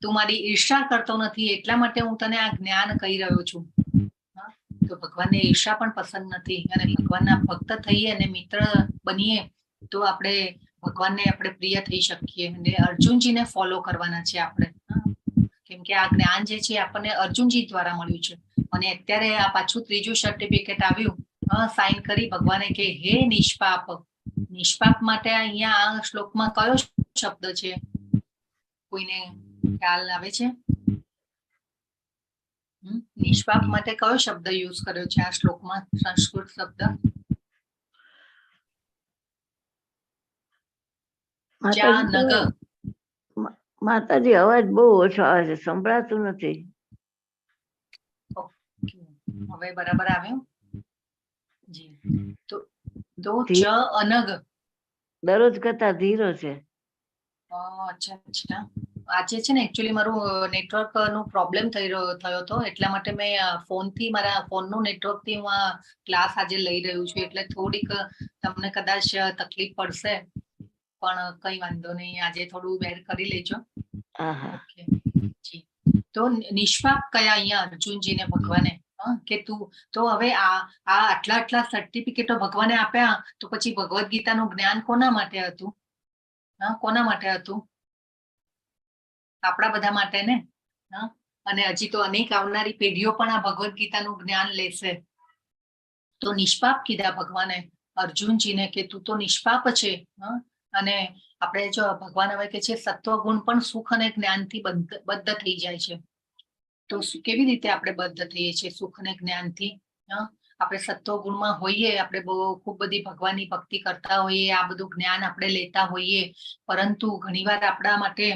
તું મારી ઈર્ષા કરતો નથી એટલા માટે હું તને આ જ્ઞાન કહી રહ્યો છું. તો ભગવાનને ઈર્ષા પણ પસંદ નથી. અને ભગવાનના ભક્ત થઈએ અને મિત્ર બનીએ તો આપણે ભગવાનને આપણે પ્રિય થઈ શકીએ. અને અર્જુનજીને ફોલો કરવાના છે આપણે. કેમ કે આ જ્ઞાન જે છે આપણને અર્જુનજી દ્વારા મળ્યું છે. અને અત્યારે આ પાછું ત્રીજું સર્ટિફિકેટ આવ્યું. સાઇન કરી ભગવાને કે હે નિષ્પાપ. નિષ્પાપ માટે અહીંયા આ શ્લોકમાં કયો શબ્દ છે? કોઈને ખ્યાલ આવે છે? નિષ્પાપ માટે કયો શબ્દ યુઝ કર્યો છે આ શ્લોકમાં? સંસ્કૃત શબ્દ માતાજી અવાજ બહુ ઓછો આવે છે, સંભળાતું નથી. હવે બરાબર આવ્યો જી. તો ચ અનગ. દરરોજ કરતા ધીરો છે. અચ્છા અચ્છા. આજે છે ને એકચ્યુઅલી મારું નેટવર્ક નું પ્રોબ્લેમ થયો હતો, એટલા માટે મેં ફોનથી મારા ફોનનું નેટવર્કથી હું આ ક્લાસ આજે લઈ રહ્યું છું, એટલે થોડીક તમને કદાચ તકલીફ પડશે, પણ કઈ વાંધો નહીં, આજે થોડું બેર કરી લેજો. ઓકે જી. તો નિષ્પાપ કયા અહીંયા અર્જુનજીને ભગવાને કે તું તો હવે આ આટલા સર્ટિફિકેટો ભગવાને આપ્યા, તો પછી ભગવદ્ ગીતાનું જ્ઞાન કોના માટે હતું? કોના માટે હતું? આપણા બધા માટે ને. અને હજી તો અનેક આવનારી પેઢીઓ પણ આ ભગવદ્ ગીતાનું જ્ઞાન લેશે. તો નિષ્પાપ કીધા ભગવાને અર્જુનજીને કે તું તો નિષ્પાપ છે. અને આપણે જો ભગવાન હવે કે છે સત્વગુણ પણ સુખ અને જ્ઞાનથી બદ્ધ થઈ જાય છે. તો કેવી રીતે આપણે બદ્ધ થઈએ છીએ સુખ અને જ્ઞાનથી? આપણે સત્વગુણમાં હોઈએ, આપણે બહુ ખૂબ બધી ભગવાનની ભક્તિ કરતા હોઈએ, આ બધું જ્ઞાન આપણે લેતા હોઈએ, પરંતુ ઘણીવાર આપણા માટે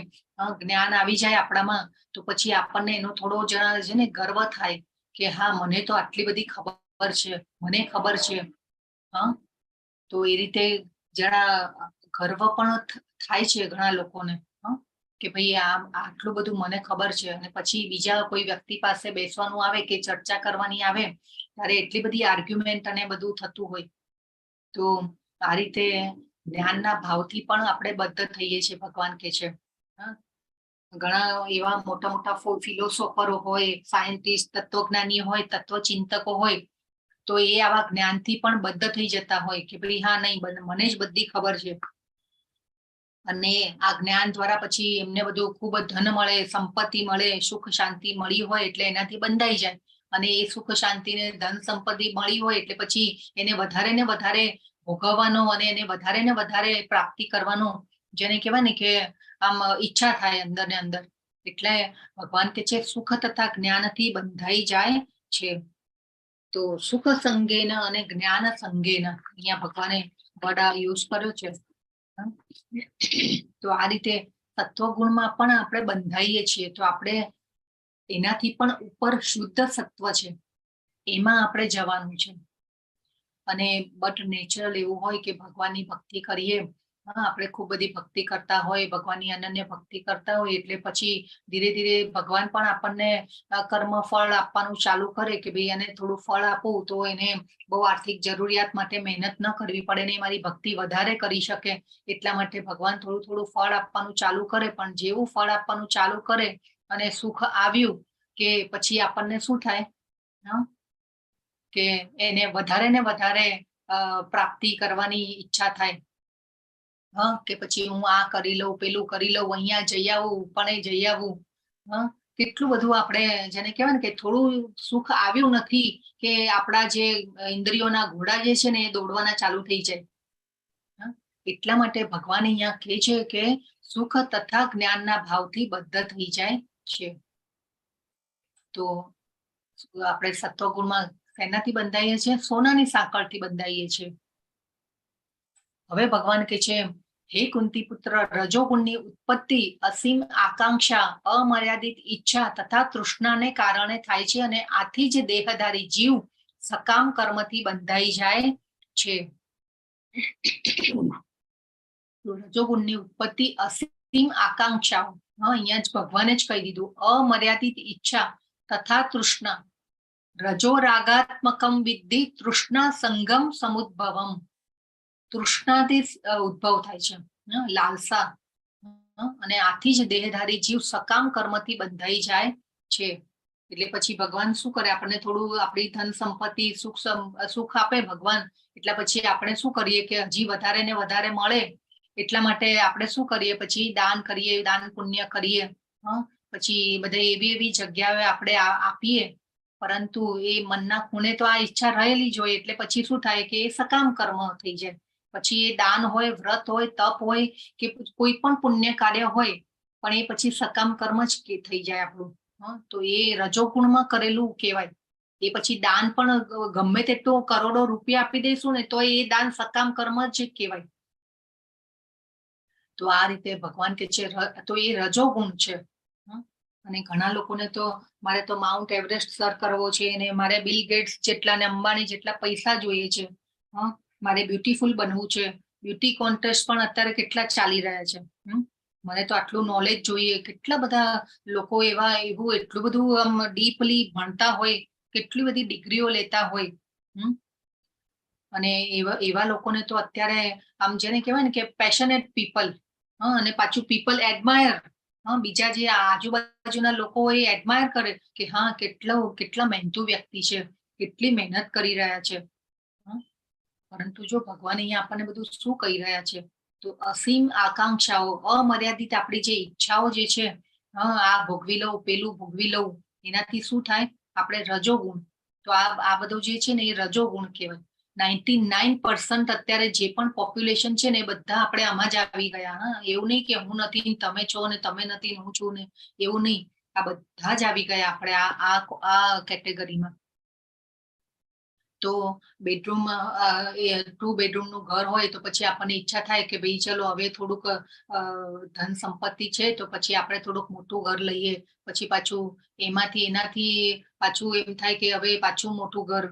જ્ઞાન આવી જાય આપણામાં, તો પછી આપણને એનો થોડો જરા છે ને ગર્વ થાય કે હા, મને તો આટલી બધી ખબર છે, મને ખબર છે. તો એ રીતે જરા ગર્વ પણ થાય છે ઘણા લોકોને કે ભાઈ આટલું બધું મને ખબર છે, અને પછી બીજા કોઈ વ્યક્તિ પાસે બેસવાનું આવે કે ચર્ચા કરવાની આવે ત્યારે એટલી બધી આર્ગ્યુમેન્ટ અને બધું થતું હોય. તો આ રીતે જ્ઞાનના ભાવથી પણ આપણે બદ્ધ થઈએ છીએ, ભગવાન કે છે. ઘણા એવા મોટા મોટા ફિલોસોફરો હોય, સાયન્ટિસ્ટ, તત્વજ્ઞાની હોય, તત્વચિંતકો હોય, તો એ આવા જ્ઞાનથી પણ બદ્ધ થઈ જતા હોય કે ભાઈ હા નહીં, મને જ બધી ખબર છે. અને આ જ્ઞાન દ્વારા પછી એમને બધું ખૂબ ધન મળે, સંપત્તિ મળે, સુખ શાંતિ મળી હોય એટલે એનાથી બંધાઈ જાય. અને એ સુખ શાંતિ ને ધન સંપત્તિ મળી હોય એટલે પછી એને વધારે ને વધારે ભોગવવાનો અને એને વધારે ને વધારે પ્રાપ્તિ કરવાનો, જેને કહેવાય ને કે આમ ઈચ્છા થાય અંદર ને અંદર. એટલે ભગવાન કે છે સુખ તથા જ્ઞાનથી બંધાઈ જાય છે. તો સુખ સંગેન અને જ્ઞાન સંગેન અહીંયા ભગવાને વર્ડ યુઝ કર્યો છે. તો આ રીતે સત્વગુણમાં પણ આપણે બંધાઈએ છીએ, તો આપણે એનાથી પણ ઉપર શુદ્ધ સત્વ છે, એમાં આપણે જવાનું છે. અને બટ નેચરલ એવું હોય કે ભગવાનની ભક્તિ કરીએ, આપણે ખૂબ બધી ભક્તિ કરતા હોય, ભગવાનની અનન્ય ભક્તિ કરતા હોય, એટલે પછી ધીરે ધીરે ભગવાન પણ આપણને કર્મ ફળ આપવાનું ચાલુ કરે કે ભાઈ એને થોડું ફળ આપવું તો એને બહુ આર્થિક જરૂરિયાત માટે મહેનત ન કરવી પડે ને મારી ભક્તિ વધારે કરી શકે, એટલા માટે ભગવાન થોડું થોડું ફળ આપવાનું ચાલુ કરે. પણ જેવું ફળ આપવાનું ચાલુ કરે અને સુખ આવ્યું કે પછી આપણને શું થાય કે એને વધારે ને વધારે પ્રાપ્તિ કરવાની ઈચ્છા થાય. કે પછી હું આ કરી લઉં, પેલું કરી લઉં, અહીંયા જઈ આવું, પણ જઈ આવું. કેટલું બધું આપણે જેને કહેવાય ને કે થોડું સુખ આવ્યું નથી કે આપણા જે ઇન્દ્રિયોના ઘોડા જે છે ને એ દોડવાના ચાલુ થઈ જાય. એટલા માટે ભગવાન અહીંયા કહે છે કે સુખ તથા જ્ઞાનના ભાવથી બદ્ધ થઈ જાય છે. તો આપણે સત્વગુણમાં શેનાથી બંધાઈએ છીએ? સોનાની સાંકળથી બંધાઈએ છીએ. હવે ભગવાન કે છે હે કુંતી પુત્ર, રજોગુણની ઉત્પત્તિ અસીમ આકાંક્ષા, અમર્યાદિત ઈચ્છા તથા તૃષ્ણાને કારણે થાય છે, અને આથી જ દેહધારી જીવ સકામ કર્મથી બંધાઈ જાય છે. રજોગુણની ઉત્પત્તિ અસીમ આકાંક્ષા, અહીંયા જ ભગવાને જ કહી દીધું, અમર્યાદિત ઈચ્છા તથા તૃષ્ણા. રજો રાગાત્મકમ વિદ્ધિ તૃષ્ણા સંગમ સમુદ્ભવમ. તૃષ્ણાથી ઉદ્ભવ થાય છે, લાલસા. અને આથી જ દેહધારી જીવ સકામ કર્મથી બંધાઈ જાય છે. એટલે પછી ભગવાન શું કરે? આપણને થોડું આપણી ધન સંપત્તિ સુખ આપે ભગવાન, એટલે પછી આપણે શું કરીએ કે હજી વધારે ને વધારે મળે એટલા માટે આપણે શું કરીએ? પછી દાન કરીએ, દાન પુણ્ય કરીએ, પછી બધે એવી એવી જગ્યાએ આપણે આપીએ. પરંતુ એ મનના ખૂણે તો આ ઈચ્છા રહેલી જ હોય, એટલે પછી શું થાય કે એ સકામ કર્મ થઈ જાય. પછી એ દાન હોય, વ્રત હોય, તપ હોય કે કોઈ પણ પુણ્ય કાર્ય હોય, પણ એ પછી સકામ કર્મ જ થઈ જાય આપણું. તો એ રજોગુણમાં કરેલું કહેવાય. એ પછી દાન પણ ગમે તેટલું કરોડો રૂપિયા આપી દઈશું ને તો એ દાન સકામ કર્મ જ કહેવાય. તો આ રીતે ભગવાન કે છે તો એ રજોગુણ છે. અને ઘણા લોકોને તો મારે તો માઉન્ટ એવરેસ્ટ સર કરવો છે ને મારે બિલ ગેટ્સ જેટલા ને અંબાણી જેટલા પૈસા જોઈએ છે. મારે બ્યુટીફુલ બનવું છે. બ્યુટી કોન્ટેસ્ટ પણ અત્યારે કેટલા ચાલી રહ્યા છે. મને તો આટલું નોલેજ જોઈએ. કેટલા બધા લોકો એવું એટલું બધું આમ ડીપલી ભણતા હોય, કેટલી બધી ડિગ્રીઓ લેતા હોય. અને એવા લોકોને તો અત્યારે આમ જેને કહેવાય ને કે પેશનેટ પીપલ, અને પાછું પીપલ એડમાયર, બીજા જે આજુબાજુના લોકો એ એડમાયર કરે કે હા કેટલા મહેનતુ વ્યક્તિ છે, કેટલી મહેનત કરી રહ્યા છે. પરંતુ જો ભગવાન અહીંયા આપણને બધું શું કહી રહ્યા છે, તો અસીમ આકાંક્ષાઓ, અમર્યાદિત આપણી જે ઈચ્છાઓ જે છે, આ ભોગવી લઉં, પેલું ભોગવી લઉં, એનાથી શું થાય? આપણે રજોગુણ. તો આ બધું જે છે ને એ રજોગુણ કહેવાય. 99% અત્યારે જે પણ પોપ્યુલેશન છે ને એ બધા આપણે આમાં જ આવી ગયા. એવું નહીં કે હું નથી, તમે છો ને તમે નથી, હું છું ને, એવું નહીં. આ બધા જ આવી ગયા આપણે આ કેટેગરીમાં. તો બેડરૂમ 2 બેડરૂમનું ઘર હોય તો પછી આપણને ઈચ્છા થાય કે ભાઈ ચલો હવે થોડુંક ધન સંપત્તિ છે તો પછી આપણે થોડુંક મોટું ઘર લઈએ. પછી પાછું એનાથી પાછું એમ થાય કે હવે પાછું મોટું ઘર.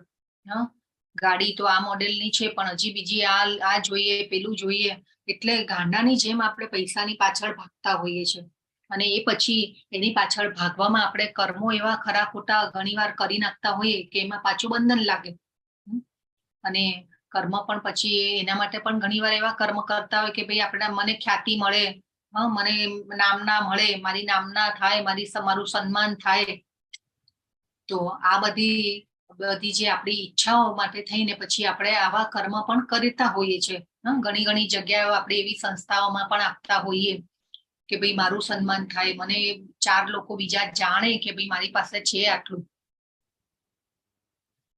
ગાડી તો આ મોડેલની છે પણ હજી બીજી આ જોઈએ, પેલું જોઈએ. એટલે ગાંડાની જેમ આપણે પૈસાની પાછળ ભાગતા હોઈએ છીએ. અને એ પછી એની પાછળ ભાગવામાં આપણે કર્મો એવા ખરા ખોટા ઘણીવાર કરી નાખતા હોઈએ કે એમાં પાછું બંધન લાગે. અને કર્મ પણ પછી એના માટે પણ ઘણીવાર એવા કર્મ કરતા હોય કે ભાઈ મને ખ્યાતિ મળે, મને નામના મળે, મારી નામના થાય, મારું સન્માન થાય. તો આ બધી જે આપણી ઈચ્છાઓ માટે થઈને પછી આપણે આવા કર્મ પણ કરતા હોઈએ છીએ. ઘણી જગ્યાએ આપણે એવી સંસ્થાઓમાં પણ આપતા હોઈએ કે ભાઈ મારું સન્માન થાય, મને 4 લોકો બીજા જાણે કે ભાઈ મારી પાસે છે આટલું.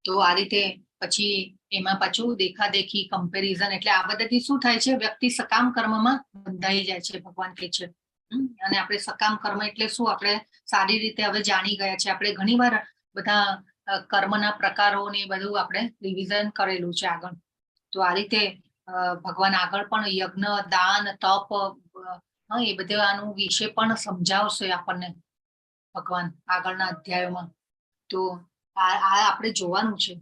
તો આ રીતે પછી એમાં પાછું દેખાદેખી, કમ્પેરિઝન, એટલે આ બધાથી શું થાય છે? વ્યક્તિ સકામ કર્મમાં બંધાઈ જાય છે, ભગવાન કહે છે. અને આપણે સકામ કર્મ એટલે શું? આપણે સારી રીતે હવે જાણી ગયા છે. આપણે ઘણીવાર બધા કર્મના પ્રકારો ને બધું આપણે રિવિઝન કરેલું છે આગળ. તો આ રીતે ભગવાન આગળ પણ યજ્ઞ, દાન, તપ, એ બધાનું વિશે પણ સમજાવશે આપણને ભગવાન આગળના અધ્યાયોમાં. તો આ આપણે જોવાનું છે.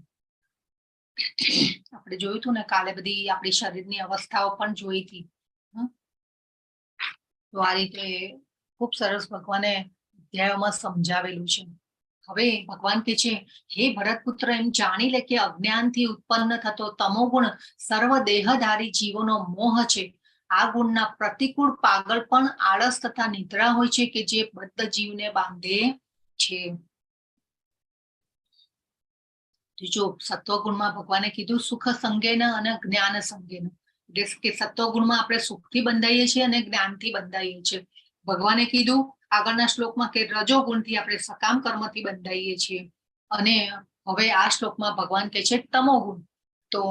આપણે જોયું હતું ને કાલે બધી આપણી શરીરની અવસ્થાઓ પણ જોઈ હતી. તો આ રીતે ખૂબ સરસ ભગવાને અધ્યાયોમાં સમજાવેલું છે. હવે ભગવાન કહે છે, હે ભરતપુત્ર, એમ જાણી લે કે અજ્ઞાનથી ઉત્પન્ન થતો તમોગુણ સર્વ દેહધારી જીવોનો મોહ છે. આ ગુણના પ્રતિકૂળ પાગળ પણ આળસ તથા નિદ્રા હોય છે કે જે બદ્ધ જીવને બાંધે છે. જો સત્વગુણમાં ભગવાને કીધું સુખ સંગેન અને જ્ઞાન સંગેન, એટલે કે સત્વગુણમાં આપણે સુખથી બંધાઈએ છીએ અને જ્ઞાનથી બંધાઈએ છીએ. ભગવાને કીધું આગળના શ્લોકમાં કે રજોગુણથી આપણે સકામ કર્મથી બંધાઈએ છીએ. અને હવે આ શ્લોકમાં ભગવાન કહે છે તમોગુણ. તો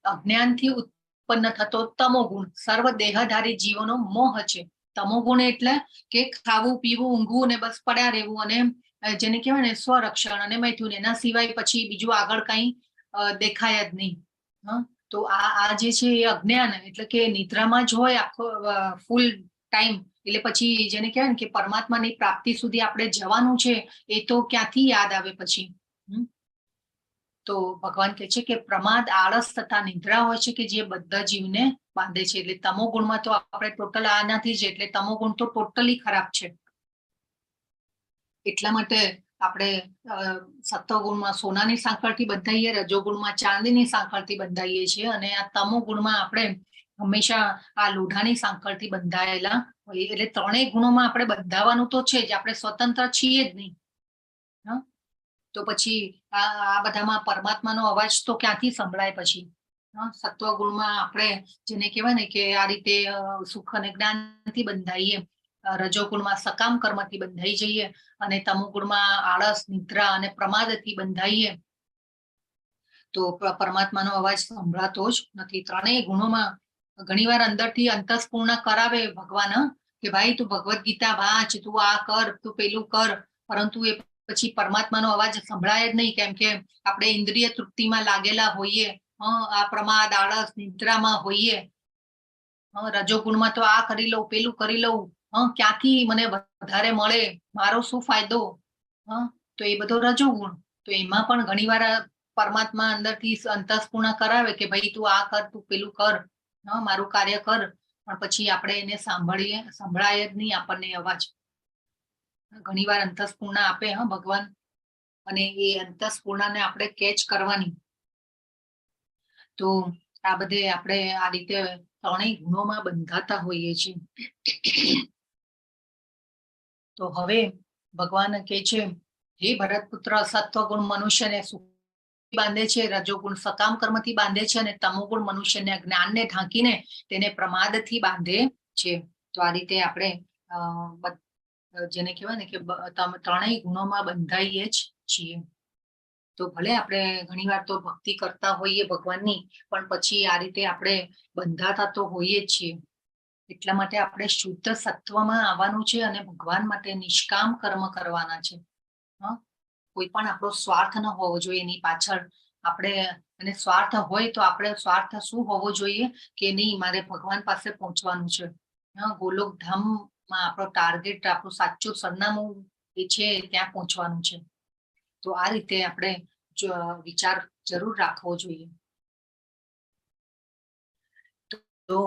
અજ્ઞાનથી ઉત્પન્ન થતો તમોગુણ સર્વ દેહધારી જીવોનો મોહ છે. તમોગુણ એટલે કે ખાવું, પીવું, ઊંઘવું ને બસ પડ્યા રહેવું, અને જેને કહેવાય ને સ્વરક્ષણ અને મૈથુન, એના સિવાય પછી બીજું આગળ કઈ દેખાય જ નહીં. તો આ જે છે એ અજ્ઞાન, એટલે કે નિદ્રામાં જ હોય આખો ફૂલ ટાઈમ. એટલે પછી જેને કહેવાય ને કે પરમાત્માની પ્રાપ્તિ સુધી આપણે જવાનું છે, એ તો ક્યાંથી યાદ આવે પછી. તો ભગવાન કહે છે કે પ્રમાદ, આળસ તથા નિદ્રા હોય છે કે જે બધા જીવને બાંધે છે. એટલે તમોગુણમાં તો આપણે ટોટલ આનાથી જ, એટલે તમોગુણ તો ટોટલી ખરાબ છે. એટલા માટે આપણે સત્વગુણમાં સોનાની સાંકળથી બંધાઈએ, રજોગુણમાં ચાંદીની સાંકળથી બંધાઈએ છીએ, અને આ તમોગુણમાં આપણે હંમેશા આ લોઢાની સાંકળથી બંધાયેલા હોઈએ. એટલે ત્રણેય ગુણોમાં આપણે બંધાવાનું તો છે જ, આપણે સ્વતંત્ર છીએ જ નહીં. તો પછી આ બધામાં પરમાત્માનો અવાજ તો ક્યાંથી સંભળાય પછી? સત્વગુણમાં આપણે જેને કહેવાય ને કે આ રીતે સુખ અને જ્ઞાનથી બંધાઈએ, રજોગુણમાં સકામ કર્મથી બંધાઈ જઈએ, અને તમોગુણમાં આળસ, નિદ્રા અને પ્રમાદથી બંધાઈએ, તો પરમાત્માનો અવાજ સંભળાતો જ નથી. ત્રણેય ગુણોમાં ઘણીવાર અંદરથી અંતસ્પૂર્ણ કરાવે ભગવાન કે ભાઈ તું ભગવદ્ ગીતા વાંચ, તું આ કર, તું પેલું કર, પરંતુ એ પછી પરમાત્માનો અવાજ સંભળાય જ નહીં, કેમ કે આપણે ઇન્દ્રિય તૃપ્તિમાં લાગેલા હોઈએ, આ પ્રમાદ, આળસ, નિદ્રામાં હોઈએ. રજોગુણમાં તો આ કરી લઉં, પેલું કરી લઉં, ક્યાંથી મને વધારે મળે, મારો શું ફાયદો, તો એ બધો રજોગુણ. તો એમાં પણ ઘણીવાર પરમાત્મા અંદરથી અંતસ્પૂર્ણ કરાવે કે ભાઈ તું આ કર, તું પેલું કર, મારું કાર્ય કર, પણ પછી આપણે એને સંભળાય જ નહીં આપણને અવાજ. ઘણીવાર અંતસ્પૂર્ણ આપે ભગવાન, અને એ અંતસ્પૂર્ણને આપણે કેચ કરવાની. તો આ બધે આપણે આ રીતે ત્રણેય ગુણોમાં બંધાતા હોઈએ છીએ. તો હવે ભગવાન કહે છે, હે ભરતપુત્ર, સત્વગુણ મનુષ્યને બાંધે છે, રજોગુણ સકામ કર્મથી બાંધે છે, અને તમોગુણ મનુષ્યને જ્ઞાનને ઢાંકીને તેને પ્રમાદથી બાંધે છે. તો આ રીતે આપણે જેને કહેવાય ને કે ત્રણેય ગુણોમાં બંધાઈએ જ છીએ. તો ભલે આપણે ઘણીવાર તો ભક્તિ કરતા હોઈએ ભગવાનની, પણ પછી આ રીતે આપણે બંધાતા તો હોઈએ જ છીએ. એટલા માટે આપણે શુદ્ધ સત્વમાં આવવાનું છે અને ભગવાન માટે નિષ્કામ કર્મ કરવાના છે. કોઈ પણ આપણો સ્વાર્થ ન હોવો જોઈએ એની પાછળ. આપણે અને સ્વાર્થ હોય તો આપણે સ્વાર્થ શું હોવો જોઈએ કે નહીં, મારે ભગવાન પાસે પહોંચવાનું છે, ગોલોક ધામમાં આપણો ટાર્ગેટ, આપણું સાચું સરનામું એ છે, ત્યાં પહોંચવાનું છે. તો આ રીતે આપણે વિચાર જરૂર રાખવો જોઈએ. તો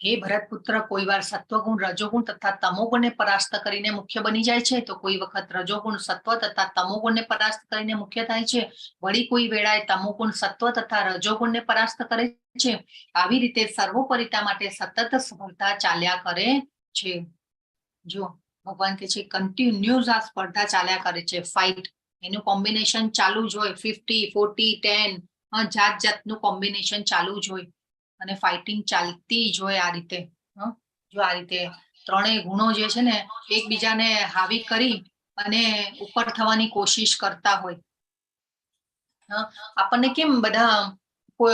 હે ભરતપુત્ર, કોઈ વાર સત્વગુણ, રજોગુણ તથા તમોગુણને પરાસ્ત કરીને મુખ્ય બની જાય છે, તો કોઈ વખત રજોગુણ સત્વ તથા તમોગુણને પરાસ્ત કરીને મુખ્ય થાય છે. વળી કોઈ વેળાએ તમોગુણ સત્વ તથા રજોગુણને પરાસ્ત કરે છે. આવી રીતે સર્વોપરિતા માટે સતત સ્પર્ધા ચાલ્યા કરે છે. જો ભગવાન કે છે કન્ટિન્યુઅસ આ સ્પર્ધા ચાલ્યા કરે છે, ફાઇટ. એનું કોમ્બિનેશન ચાલુ જ હોય, 50, 40, 10, જાત જાતનું કોમ્બિનેશન ચાલુ જ હોય, અને ફાઇટિંગ ચાલતી જ હોય. આ રીતે જો આ રીતે ત્રણેય ગુણો જે છે ને એકબીજાને હાવી કરી અને ઉપર થવાની કોશિશ કરતા હોય. આપણને કેમ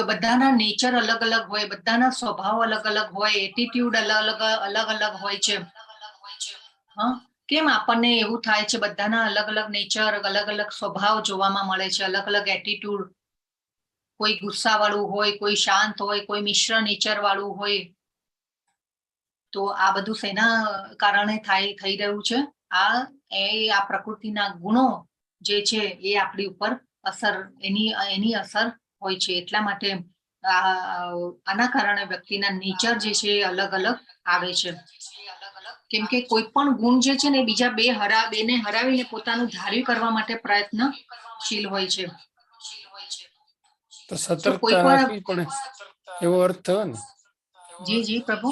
બધાના નેચર અલગ અલગ હોય, બધાના સ્વભાવ અલગ અલગ હોય, એટીટ્યુડ અલગ અલગ હોય છે. કેમ આપણને એવું થાય છે, બધાના અલગ અલગ નેચર, અલગ અલગ સ્વભાવ જોવામાં મળે છે, અલગ અલગ એટીટ્યુડ. કોઈ ગુસ્સા વાળું હોય, કોઈ શાંત હોય, કોઈ મિશ્ર નેચર વાળું હોય. તો આ બધું શેના કારણે થઈ રહ્યું છે? આ પ્રકૃતિના ગુણો જે છે એ આપણી ઉપર એની અસર હોય છે. એટલા માટે આના કારણે વ્યક્તિના નેચર જે છે એ અલગ અલગ આવે છે. કેમ કે કોઈ પણ ગુણ જે છે ને બીજા બેને હરાવીને પોતાનું ધાર્યું કરવા માટે પ્રયત્નશીલ હોય છે. તો સતર્કતા રાખવી પડે એવો અર્થ થયો ને? જી પ્રભુ.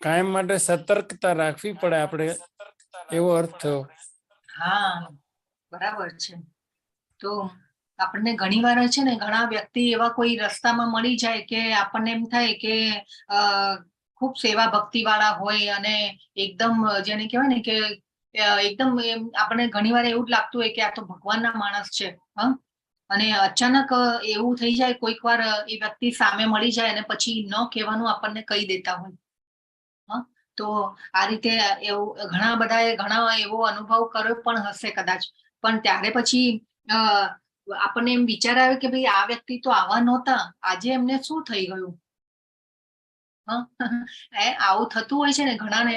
કાયમ માટે સતર્કતા રાખવી પડે આપણે એવો અર્થ થયો. હા, બરાબર છે. તો આપણને ઘણી વાર છે ને ઘણા વ્યક્તિ એવા કોઈ રસ્તામાં મળી જાય કે આપણને એમ થાય કે ખૂબ સેવા ભક્તિ વાળા હોય અને એકદમ જેને કહેવાય ને કે એકદમ આપણને ઘણી વાર એવું જ લાગતું હોય કે આ તો ભગવાનના માણસ છે. અને અચાનક એવું થઈ જાય કોઈક વાર એ વ્યક્તિ સામે મળી જાય અને પછી ન કહેવાનું આપણને કહી દેતા હોય. તો આ રીતે એવું ઘણા એવો અનુભવ કર્યો પણ હશે કદાચ. પણ ત્યારે પછી આપણને એમ વિચાર આવે કે ભાઈ આ વ્યક્તિ તો આવા નહોતા, આજે એમને શું થઈ ગયું? આવું થતું હોય છે ને ઘણાને.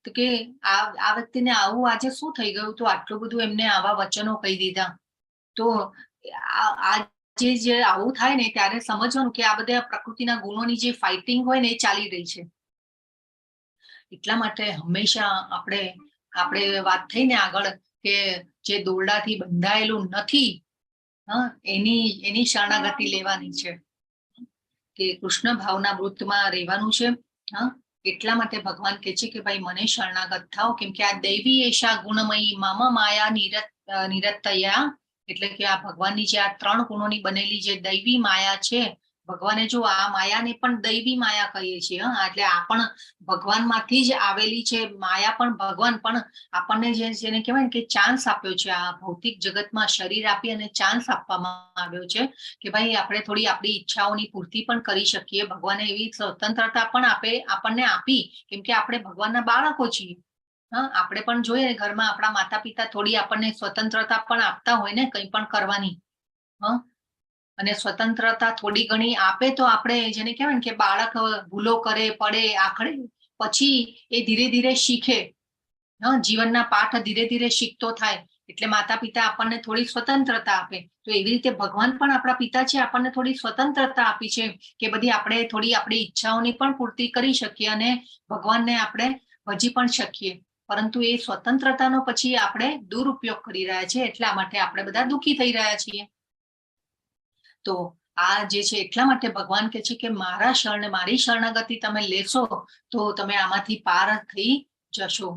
તો કે આ વ્યક્તિને આવું આજે શું થઈ ગયું, તો આટલું બધું એમને આવા વચનો કહી દીધા. તો આ જે આવું થાય ને ત્યારે સમજવાનું કે આ બધા પ્રકૃતિના ગુણોની જે ફાઇટિંગ હોય ને એ ચાલી રહી છે. એટલા માટે હંમેશા આપણે વાત થઈ ને આગળ કે જે દોરડાથી બંધાયેલું નથી એની શરણાગતિ લેવાની છે, કે કૃષ્ણ ભાવના વૃત્તમાં રહેવાનું છે. એટલા માટે ભગવાન કહે છે કે ભાઈ મને શરણાગત થાવ, કેમ કે આ દૈવી એશા ગુણમયી મમ માયા નિરતયા, એટલે કે આ ભગવાનની જે આ 3 ગુણોની બનેલી જે દૈવી માયા છે, ભગવાને જો આ માયાને પણ દૈવી માયા કહીએ છીએ. એટલે આ પણ ભગવાનમાંથી જ આવેલી છે માયા, પણ ભગવાન પણ આપણને જેને કહેવાય કે ચાન્સ આપ્યો છે, આ ભૌતિક જગતમાં શરીર આપી અને ચાન્સ આપવામાં આવ્યો છે કે ભાઈ આપણે થોડી આપણી ઈચ્છાઓની પૂર્તિ પણ કરી શકીએ. ભગવાને એવી સ્વતંત્રતા પણ આપણને આપી, કેમ કે આપણે ભગવાનના બાળકો છીએ. આપણે પણ જોઈએ ઘરમાં આપણા માતા પિતા થોડી આપણને સ્વતંત્રતા પણ આપતા હોય ને કંઈ પણ કરવાની. અને સ્વતંત્રતા થોડી ઘણી આપે તો આપણે જેને કહેવાય ને કે બાળક ભૂલો કરે, પડે, આખડે, પછી એ ધીરે ધીરે શીખે. જીવનના પાઠ ધીરે ધીરે શીખતો થાય. એટલે માતા પિતા આપણને થોડી સ્વતંત્રતા આપે. તો એવી રીતે ભગવાન પણ આપણા પિતા છે, આપણને થોડી સ્વતંત્રતા આપી છે કે બધી આપણે થોડી આપણી ઈચ્છાઓની પણ પૂર્તિ કરી શકીએ અને ભગવાનને આપણે ભજી પણ શકીએ. પરંતુ એ સ્વતંત્રતાનો પછી આપણે દુરુપયોગ કરી રહ્યા છીએ, એટલા માટે આપણે બધા દુઃખી થઈ રહ્યા છીએ. તો આ જે છે એટલા માટે ભગવાન કહે છે કે મારી શરણાગતિ તમે લેશો તો તમે આમાંથી પાર થઈ જશો.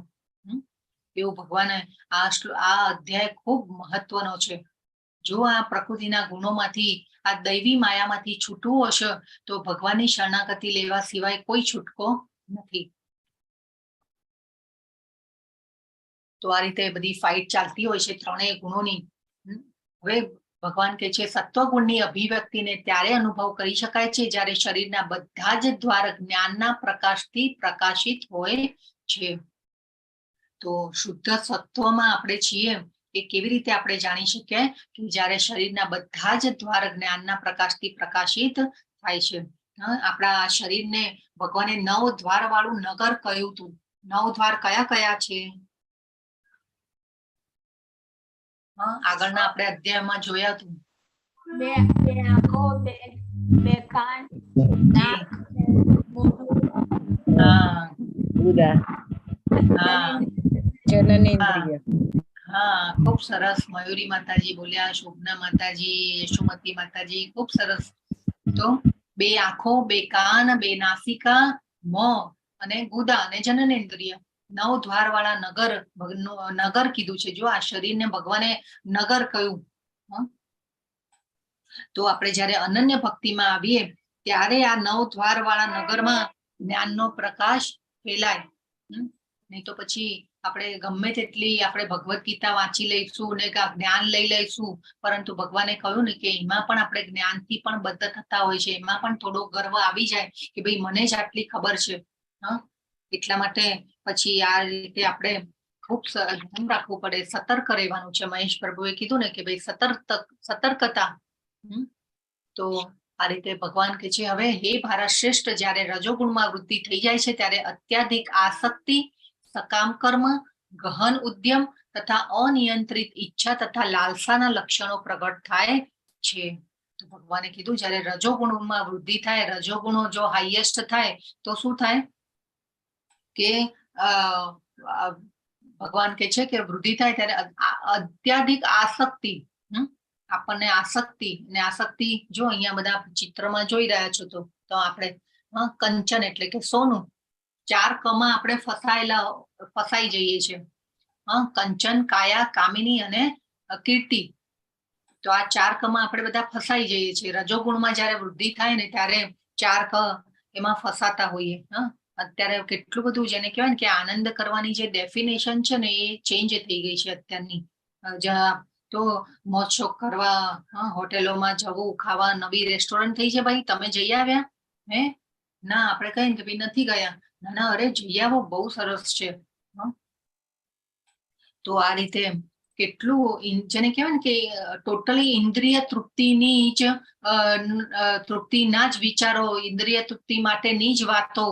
એવું ભગવાને આ અધ્યાય ખૂબ મહત્વનો છે. જો આ પ્રકૃતિના ગુણોમાંથી, આ દૈવી માયામાંથી છૂટવું હશે તો ભગવાનની શરણાગતિ લેવા સિવાય કોઈ છૂટકો નથી. તો આ રીતે બધી ફાઇટ ચાલતી હોય છે ત્રણેય ગુણોની. હવે ભગવાન કહે છે સત્વગુણની અભિવ્યક્તિને ત્યારે અનુભવ કરી શકાય છે જ્યારે શરીરના બધા જ દ્વાર જ્ઞાનના પ્રકાશથી પ્રકાશિત હોય છે. તો શુદ્ધ સત્વમાં આપણે છીએ એ કેવી રીતે આપણે જાણી શકીએ કે જ્યારે શરીરના બધા જ દ્વાર જ્ઞાનના પ્રકાશથી પ્રકાશિત થાય છે. આપણા શરીરને ભગવાને 9 દ્વાર વાળું નગર કહ્યું હતું. 9 દ્વાર કયા કયા છે? આગળના આપણે અધ્યાયમાં જોયા હતું. બે આંખો, બે કાન, નાક, મોઢું, ઉદા. જનનેન્દ્રિય. ખૂબ સરસ. મયુરી માતાજી બોલ્યા, શોભના માતાજી, યશુમતી માતાજી, ખૂબ સરસ. તો 2 આંખો, 2 કાન, 2 નાસિકા, મોં અને ગુદા અને જનનેન્દ્રિય. 9 દ્વાર વાળા નગર કીધું છે. જો આ શરીરને ભગવાને નગર કહ્યું. તો આપણે જયારે અનન્ય ભક્તિમાં આવીએ ત્યારે આ 9 દ્વાર વાળા નગરમાં જ્ઞાનનો પ્રકાશ ફેલાય. નહીં તો પછી આપણે ગમે તેટલી આપણે ભગવદ્ ગીતા વાંચી લઈશું ને જ્ઞાન લઈ લઈશું, પરંતુ ભગવાને કહ્યું ને કે એમાં પણ આપણે જ્ઞાનથી પણ બદ્ધ થતા હોય છે. એમાં પણ થોડો ગર્વ આવી જાય કે ભાઈ મને જ આટલી ખબર છે. એટલા માટે પછી આ રીતે આપણે ખૂબ ધ્યાન રાખવું પડે, સતર્ક રહેવાનું છે. મહેશ પ્રભુએ કીધું ને કે ભાઈ સતર્કતા. તો આ રીતે ભગવાન કહે છે હવે હે ભારત શ્રેષ્ઠ, જ્યારે રજોગુણમાં વૃદ્ધિ થઈ જાય છે ત્યારે અત્યાધિક આસક્તિ, સકામ કર્મ, ગહન ઉદ્યમ તથા અનિયંત્રિત ઈચ્છા તથા લાલસાના લક્ષણો પ્રગટ થાય છે. તો ભગવાને કીધું જ્યારે રજોગુણમાં વૃદ્ધિ થાય, રજોગુણો જો હાઈએસ્ટ થાય તો શું થાય કે ભગવાન કહે છે કે વૃદ્ધિ થાય ત્યારે અત્યાધિક આસક્તિ, આપણને આસક્તિ જો અહીંયા બધા ચિત્રમાં જોઈ રહ્યા છો તો આપણે કંચન એટલે કે સોનું, 4 કમાં આપણે ફસાઈ જઈએ છીએ. કંચન, કાયા, કામિની અને કીર્તિ. તો આ 4 કમાં આપણે બધા ફસાઈ જઈએ છીએ. રજોગુણમાં જયારે વૃદ્ધિ થાય ને ત્યારે 4 ક એમાં ફસાતા હોઈએ. અત્યારે કેટલું બધું જેને કહેવાય ને કે આનંદ કરવાની જે ડેફિનેશન છે ને એ ચેન્જ થઈ ગઈ છે અત્યારની. તો મોજ શોખ કરવા, હોટેલોમાં જવું, ખાવા, નવી રેસ્ટોરન્ટ થઈ છે. ભાઈ તમે જઈ આવ્યા? ના, આપણે કહીએ કે ભાઈ નથી ગયા. ના, અરે જઈ આવો, બહુ સરસ છે. તો આ રીતે કેટલું જેને કહેવાય ને કે ટોટલી ઇન્દ્રિય તૃપ્તિની જ તૃપ્તિના જ વિચારો, ઇન્દ્રિય તૃપ્તિ માટેની જ વાતો.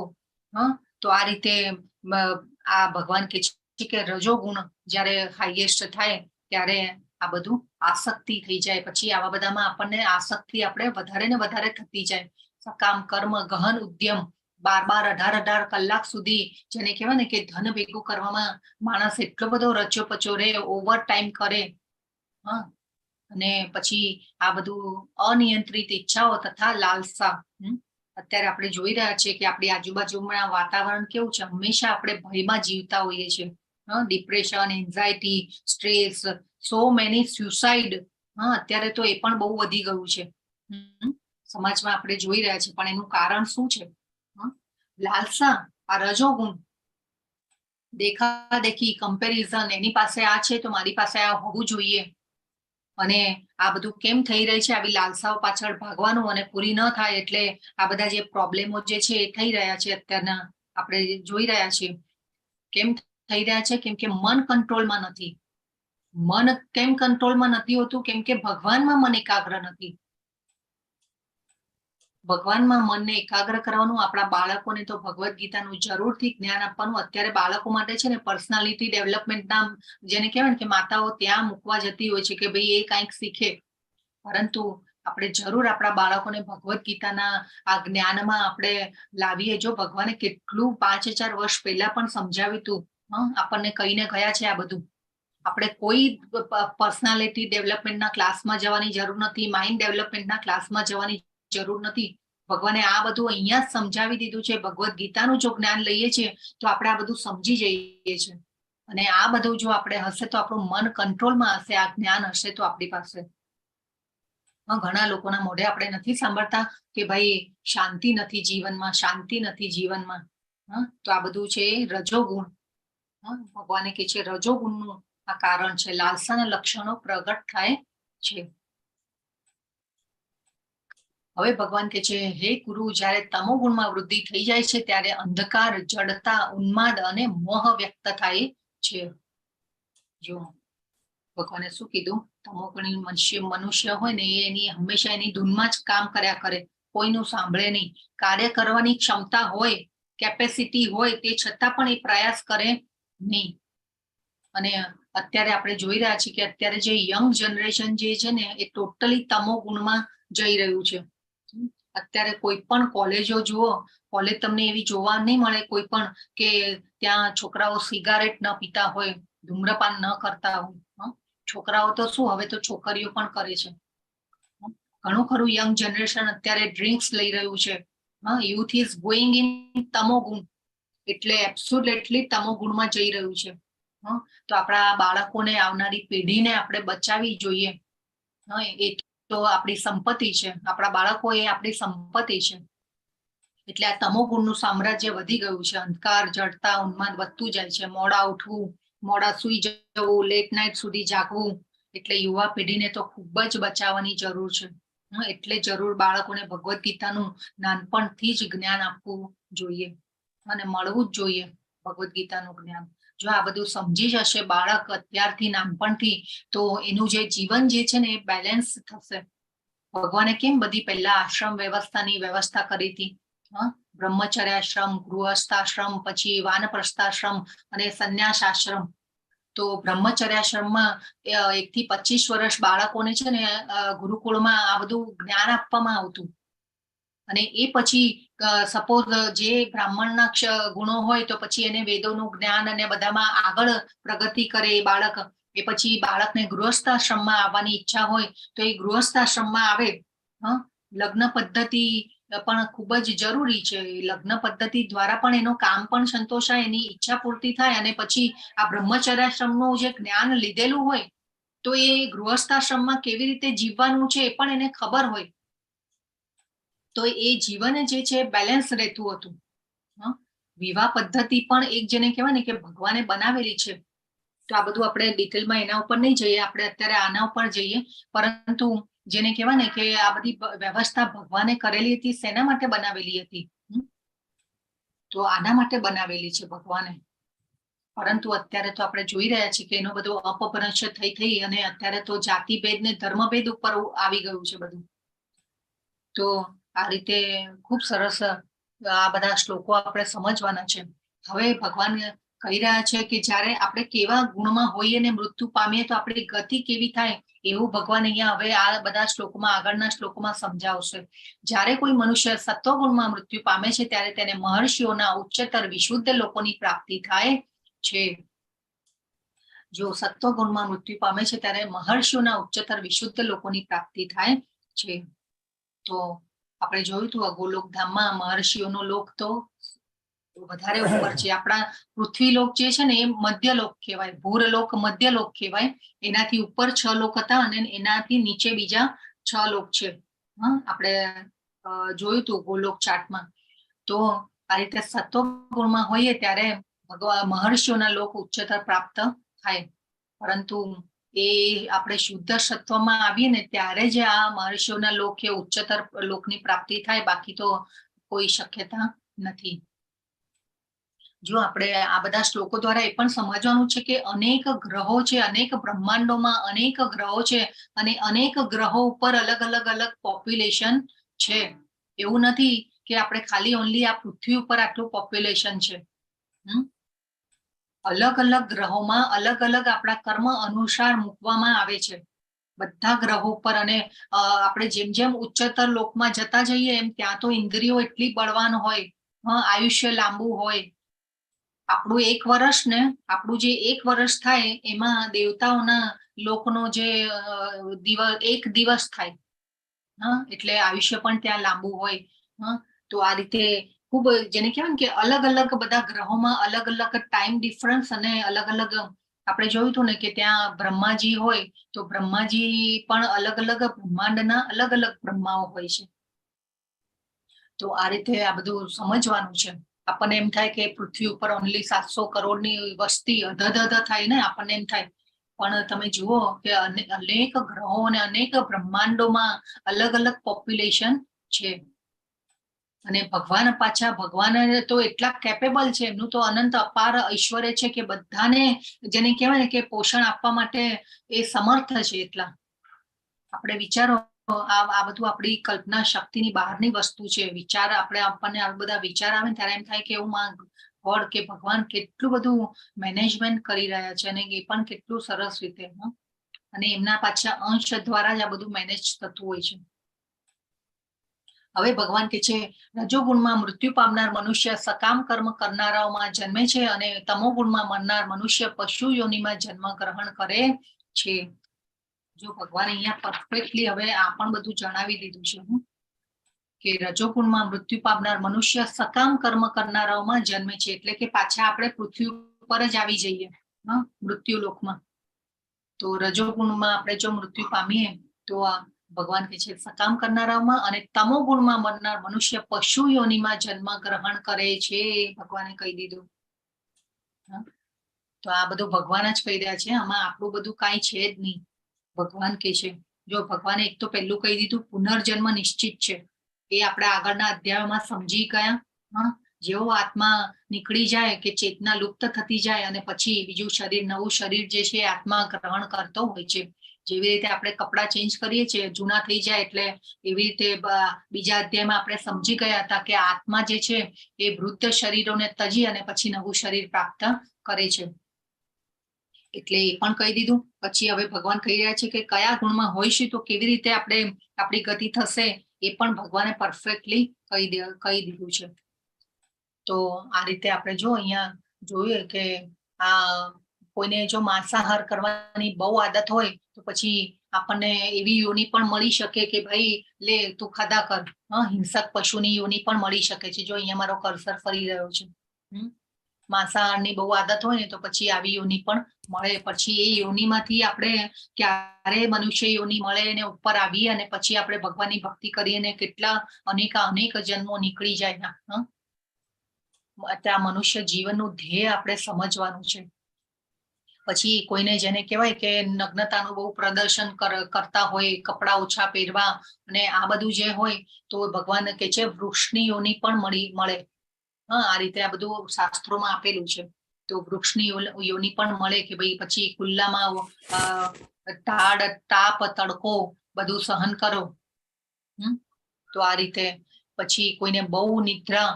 તો આ રીતે આ ભગવાન કહે છે કે રજોગુણ જયારે હાઈએસ્ટ થાય ત્યારે આ બધું આસક્તિ થઈ જાય. પછી આવા બધામાં આપણને આસક્તિ આપણે વધારે ને વધારે થતી જાય. સકામ કર્મ, ગહન ઉદ્યમ, 12, 18 કલાક સુધી જેને કહેવાય ને કે ધન ભેગું કરવામાં માણસ એટલો બધો રચ્યો પચો રે, ઓવર ટાઈમ કરે. અને પછી આ બધું અનિયંત્રિત ઈચ્છાઓ તથા લાલસા. અત્યારે આપણે જોઈ રહ્યા છીએ કે આપણી આજુબાજુમાં વાતાવરણ કેવું છે, હંમેશા આપણે ભયમાં જીવતા હોઈએ છીએ. Depression, anxiety, stress, so many suicide. અત્યારે તો એ પણ બહુ વધી ગયું છે સમાજમાં, આપણે જોઈ રહ્યા છીએ. પણ એનું કારણ શું છે? લાલસા, આ રજોગુણ, દેખાદેખી, કમ્પેરિઝન. એની પાસે આ છે તો મારી પાસે આ હોવું જોઈએ. અને આ બધું કેમ થઈ રહી છે? આવી લાલસાઓ પાછળ ભાગવાનું, અને પૂરી ન થાય એટલે આ બધા જે પ્રોબ્લેમો જે છે એ થઈ રહ્યા છે અત્યારના આપણે જોઈ રહ્યા છીએ. કેમ થઈ રહ્યા છે? કેમ કે મન કંટ્રોલમાં નથી. મન કેમ કંટ્રોલમાં નથી હોતું? કેમ કે ભગવાનમાં મન એકાગ્ર નથી. ભગવાનમાં મનને એકાગ્ર કરવાનું. આપણા બાળકોને તો ભગવદ્ ગીતાનું જરૂરથી જ્ઞાન આપવાનું. અત્યારે બાળકો માટે છે ને પર્સનાલિટી ડેવલપમેન્ટના જેને કહેવાય ને કે માતાઓ ત્યાં મૂકવા જતી હોય છે કે ભાઈ એ કંઈક શીખે, પરંતુ આપણે જરૂર આપણા બાળકોને ભગવદ્ ગીતાના આ જ્ઞાનમાં આપણે લાવીએ. જો ભગવાને કેટલું 5000 વર્ષ પહેલા પણ સમજાવ્યું હતું, આપણને કહીને ગયા છે આ બધું. આપણે કોઈ પર્સનાલિટી ડેવલપમેન્ટના ક્લાસમાં જવાની જરૂર નથી, માઇન્ડ ડેવલપમેન્ટના ક્લાસમાં જવાની જરૂર નથી. ભગવાને આ બધું અહીંયા જ સમજાવી દીધું છે. ભગવદ્ ગીતાનું જો જ્ઞાન લઈએ છીએ તો આપણે આ બધું સમજી જઈએ છીએ. અને આ બધું જો આપણે હશે તો આપણું મન કંટ્રોલમાં હશે, આ જ્ઞાન હશે તો આપણી પાસે. ઘણા લોકોના મોઢે આપણે નથી સાંભળતા કે ભાઈ શાંતિ નથી જીવનમાં, શાંતિ નથી જીવનમાં. તો આ બધું છે રજોગુણ. ભગવાને કે છે રજોગુણનું આ કારણ છે. લાલસાના લક્ષણો પ્રગટ થાય છે. હવે ભગવાન કે છે હે ગુરુ, જ્યારે તમોગુણમાં વૃદ્ધિ થઈ જાય છે ત્યારે અંધકાર, જડતા, ઉન્માદ અને મોહ વ્યક્ત થાય છે. જો ભગવાને શું કીધું? તમોગુણી મનુષ્ય હોય ને એની હંમેશા એની ધૂનમાં જ કામ કર્યા કરે, કોઈનું સાંભળે નહીં. કાર્ય કરવાની ક્ષમતા હોય, કેપેસિટી હોય, તે છતાં પણ એ પ્રયાસ કરે નહીં. અને અત્યારે આપણે જોઈ રહ્યા છીએ કે અત્યારે જે યંગ જનરેશન જે છે ને એ ટોટલી તમોગુણમાં જઈ રહ્યું છે. અત્યારે કોઈ પણ કોલેજો જુઓ, કોલેજ તમને એવી જોવા નહીં મળે કોઈ પણ કે ત્યાં છોકરાઓ સિગારેટ ન પીતા હોય, ધૂમ્રપાન ન કરતા હોય. છોકરાઓ તો શું, હવે તો છોકરીઓ પણ કરે છે. ઘણું ખરું યંગ જનરેશન અત્યારે ડ્રિંક્સ લઈ રહ્યું છે. યુથ ઇઝ ગોઈંગ ઇન તમોગુણ, એટલે એબ્સોલ્યુટલી તમોગુણમાં જઈ રહ્યું છે. તો આપણા બાળકોને, આવનારી પેઢીને આપણે બચાવવી જોઈએ. એ તો આપણી સંપત્તિ છે. આપણા બાળકો એ આપણી સંપત્તિ છે. એટલે આ તમોગુણનું સામ્રાજ્ય વધી ગયું છે. અંધકાર, જડતા, ઉન્માદ વધતું જાય છે. મોડા ઉઠવું, મોડા સુઈ જવું, લેટ નાઇટ સુધી જાગવું. એટલે યુવા પેઢીને તો ખૂબ જ બચાવવાની જરૂર છે. એટલે જરૂર બાળકોને ભગવદ્ ગીતાનું નાનપણથી જ જ્ઞાન આપવું જોઈએ અને મળવું જ જોઈએ ભગવદ્ ગીતાનું જ્ઞાન. જો આ બધું સમજી જશે બાળક અત્યારથી, નાનપણથી, તો એનું જે જીવન જે છે ને એ બેલેન્સ થશે. ભગવાને કેમ બધી પહેલા આશ્રમ વ્યવસ્થાની વ્યવસ્થા કરી હતી? બ્રહ્મચર્યાશ્રમ, ગૃહસ્થાશ્રમ, પછી વાનપ્રસ્થાશ્રમ અને સંન્યાસ આશ્રમ. તો બ્રહ્મચર્યાશ્રમમાં 1 થી 25 વર્ષ બાળકોને છે ને ગુરુકુળમાં આ બધું જ્ઞાન આપવામાં આવતું. અને એ પછી સપોઝ જે બ્રાહ્મણના ગુણો હોય તો પછી એને વેદોનું જ્ઞાન અને બધામાં આગળ પ્રગતિ કરે એ બાળક. એ પછી બાળકને ગૃહસ્થાશ્રમમાં આવવાની ઈચ્છા હોય તો એ ગૃહસ્થાશ્રમમાં આવે. લગ્ન પદ્ધતિ પણ ખૂબ જ જરૂરી છે. લગ્ન પદ્ધતિ દ્વારા પણ એનું કામ પણ સંતોષાય, એની ઈચ્છા પૂર્તિ થાય. અને પછી આ બ્રહ્મચર્યાશ્રમનું જે જ્ઞાન લીધેલું હોય તો એ ગૃહસ્થાશ્રમમાં કેવી રીતે જીવવાનું છે એ પણ એને ખબર હોય. તો એ જીવન જે છે બેલેન્સ રહેતું હતું. વિવાહ પદ્ધતિ પણ એક જેને કહેવાય ને કે ભગવાને બનાવેલી છે. તો આ બધું આપણે ડિટેલમાં એના ઉપર નહીં જઈએ, આપણે અત્યારે આના ઉપર જઈએ. પરંતુ જેને કહેવાય ને કે આ બધી વ્યવસ્થા ભગવાને કરેલી હતી, શેના માટે બનાવેલી હતી? તો આના માટે બનાવેલી છે ભગવાને. પરંતુ અત્યારે તો આપણે જોઈ રહ્યા છીએ કે એનો બધો અપભ્રંશ થઈ અને અત્યારે તો જાતિભેદ ને ધર્મભેદ ઉપર આવી ગયું છે બધું. તો આ રીતે ખૂબ સરસ આ બધા શ્લોકો આપણે સમજવાના છે. હવે ભગવાન કહી રહ્યા છે કે જ્યારે આપણે કેવા ગુણમાં હોઈએ ને મૃત્યુ પામીએ તો આપણી ગતિ કેવી થાય, એવું ભગવાન અહીંયા હવે આ બધા શ્લોકોમાં, આગળના શ્લોકોમાં સમજાવશે. જ્યારે કોઈ મનુષ્ય સત્વગુણમાં મૃત્યુ પામે છે ત્યારે તેને મહર્ષિઓના ઉચ્ચતર વિશુદ્ધ લોકોની પ્રાપ્તિ થાય છે. જો સત્વગુણમાં મૃત્યુ પામે છે ત્યારે મહર્ષિઓના ઉચ્ચતર વિશુદ્ધ લોકોની પ્રાપ્તિ થાય છે. તો આપણે જોયું હતું ગોલોક ધામમાં મહર્ષિઓનો લોક તો વધારે ઉપર છે. આપણા પૃથ્વીલોક જે છે ને એ મધ્યલોક કહેવાય, ભૂરલોક મધ્યલોક કહેવાય. એનાથી ઉપર 6 લોક હતા અને એનાથી નીચે બીજા 6 લોક છે. આપણે જોયું હતું ગોલોક ચાર્ટમાં. તો આ રીતે સત્વગુણમાં હોઈએ ત્યારે ભગવાન મહર્ષિઓના લોક ઉચ્ચતર પ્રાપ્ત થાય. પરંતુ એ આપણે શુદ્ધ સત્વમાં આવીએ ને ત્યારે જ આ મહર્ષિઓના લોક કે ઉચ્ચતર લોકની પ્રાપ્તિ થાય, બાકી તો કોઈ શક્યતા નથી. જો આપણે આ બધા શ્લોકો દ્વારા એ પણ સમજવાનું છે કે અનેક ગ્રહો છે, અનેક બ્રહ્માંડોમાં અનેક ગ્રહો છે અને અનેક ગ્રહો ઉપર અલગ અલગ પોપ્યુલેશન છે. એવું નથી કે આપણે ખાલી ઓનલી આ પૃથ્વી ઉપર આટલું પોપ્યુલેશન છે. અલગ અલગ ગ્રહોમાં અલગ અલગ આપણા કર્મ અનુસાર મૂકવામાં આવે છે બધા ગ્રહો પર. અને આપણે જેમ જેમ ઉચ્ચતર લોકમાં જતા જઈએ એમ ત્યાં તો ઇન્દ્રિયો એટલી બળવાન હોય, આયુષ્ય લાંબુ હોય. આપણું 1 વર્ષ ને આપણું જે 1 વર્ષ થાય એમાં દેવતાઓના લોકનો જે એક દિવસ થાય. એટલે આયુષ્ય પણ ત્યાં લાંબુ હોય. તો આ રીતે ખૂબ જેને કહેવાય ને કે અલગ અલગ બધા ગ્રહોમાં અલગ અલગ ટાઈમ ડિફરન્સ અને અલગ અલગ આપણે જોયું હતું ને કે ત્યાં બ્રહ્માજી હોય તો બ્રહ્માજી પણ અલગ અલગ બ્રહ્માંડના અલગ અલગ બ્રહ્માઓ હોય છે. તો આ રીતે આ બધું સમજવાનું છે. આપણને એમ થાય કે પૃથ્વી ઉપર ઓનલી 700 કરોડની વસ્તી અધધ થાય ને, આપણને એમ થાય. પણ તમે જુઓ કે અનેક ગ્રહો અને અનેક બ્રહ્માંડોમાં અલગ અલગ પોપ્યુલેશન છે. અને ભગવાન તો એટલા કેપેબલ છે, એમનું તો અનંત અપાર ઐશ્વર્ય છે કે બધાને જેને કહેવાય ને કે પોષણ આપવા માટે એ સમર્થ છે. એટલા આપણે વિચારો, આ બધું આપણી કલ્પના શક્તિની બહારની વસ્તુ છે. વિચાર આપણને આ બધા વિચાર આવે ત્યારે એમ થાય કે એવું ગોડ કે ભગવાન કેટલું બધું મેનેજમેન્ટ કરી રહ્યા છે અને એ પણ કેટલું સરસ રીતે. અને એમના પાછા અંશ દ્વારા જ આ બધું મેનેજ થતું હોય છે. હવે ભગવાન કે છે રજોગુણમાં મૃત્યુ પામનાર મનુષ્ય સકામ કર્મ કરનારાઓમાં જન્મે છે અને તમોગુણમાં મરનાર મનુષ્ય પશુ યોનિમાં જન્મ ગ્રહણ કરે છે. જો ભગવાન અહીંયા પરફેક્ટલી હવે આ પણ બધું જણાવી દીધું છે કે રજોગુણમાં મૃત્યુ પામનાર મનુષ્ય સકામ કર્મ કરનારાઓમાં જન્મે છે. એટલે કે પાછા આપણે પૃથ્વી ઉપર જ આવી જઈએ મૃત્યુ લોકમાં. તો રજોગુણમાં આપણે જો મૃત્યુ પામીએ તો ભગવાન કહે છે સકામ કરનારાઓમાં, અને તમો ગુણમાં મરનાર મનુષ્ય પશુ યોનિમાં જન્મ ગ્રહણ કરે છે. ભગવાને કહી દીધું. તો આ બધું ભગવાન જ કહી રહ્યા છે, આમાં આપણું બધું કાંઈ છે જ નહીં. ભગવાન કહે છે, જો ભગવાને એક તો પહેલું કહી દીધું પુનર્જન્મ નિશ્ચિત છે. એ આપણે આગળના અધ્યાયમાં સમજી ગયા. જેવો આત્મા નીકળી જાય કે ચેતના લુપ્ત થતી જાય અને પછી બીજું શરીર, નવું શરીર જે છે આત્મા ગ્રહણ કરતો હોય છે. જેવી રીતે આપણે કપડાં ચેન્જ કરીએ છીએ, જૂના થઈ જાય એટલે એવી રીતે બીજા અધ્યાયમાં આપણે સમજી ગયા હતા કે આત્મા જે છે એ વૃદ્ધ શરીરોને તજી અને પછી નવું શરીર પ્રાપ્ત કરે છે. એટલે એ પણ કહી દીધું. પછી હવે ભગવાન કહી રહ્યા છે કે કયા ગુણમાં હોઈશું તો કેવી રીતે આપણી ગતિ થશે એ પણ ભગવાને પરફેક્ટલી કહી દીધું છે. તો આ રીતે આપણે જો અહીંયા જોઈએ કે આ કોઈને જો માંસાહાર કરવાની બહુ આદત હોય તો પછી આપણને એવી યોની પણ મળી શકે કે ભાઈ લે તું ખાધા કર. હિંસક પશુની યોની પણ મળી શકે છે. જો અહીંયા મારો કર્સર ફરી રહ્યો છે. માંસાહારની બહુ આદત હોય ને તો પછી આવી યોની પણ મળે. પછી એ યોનીમાંથી આપણે ક્યારે મનુષ્ય યોની મળે ને ઉપર આવીએ અને પછી આપણે ભગવાનની ભક્તિ કરીએ ને કેટલા અનેક જન્મો નીકળી જાય. ત્યાં મનુષ્ય જીવનનું ધ્યેય આપણે સમજવાનું છે. પછી કોઈને જેને કહેવાય કે નગ્નતાનું બહુ પ્રદર્શન કરતા હોય, કપડા ઓછા પહેરવા અને આ બધું જે હોય તો ભગવાન કહે છે વૃક્ષની યોની પણ મળે. આ રીતે આ બધું શાસ્ત્રોમાં આપેલું છે. તો વૃક્ષની યોની પણ મળે કે ભાઈ પછી ખુલ્લામાં તાપ તડકો બધું સહન કરો. તો આ રીતે પછી કોઈને બહુ નિદ્રા,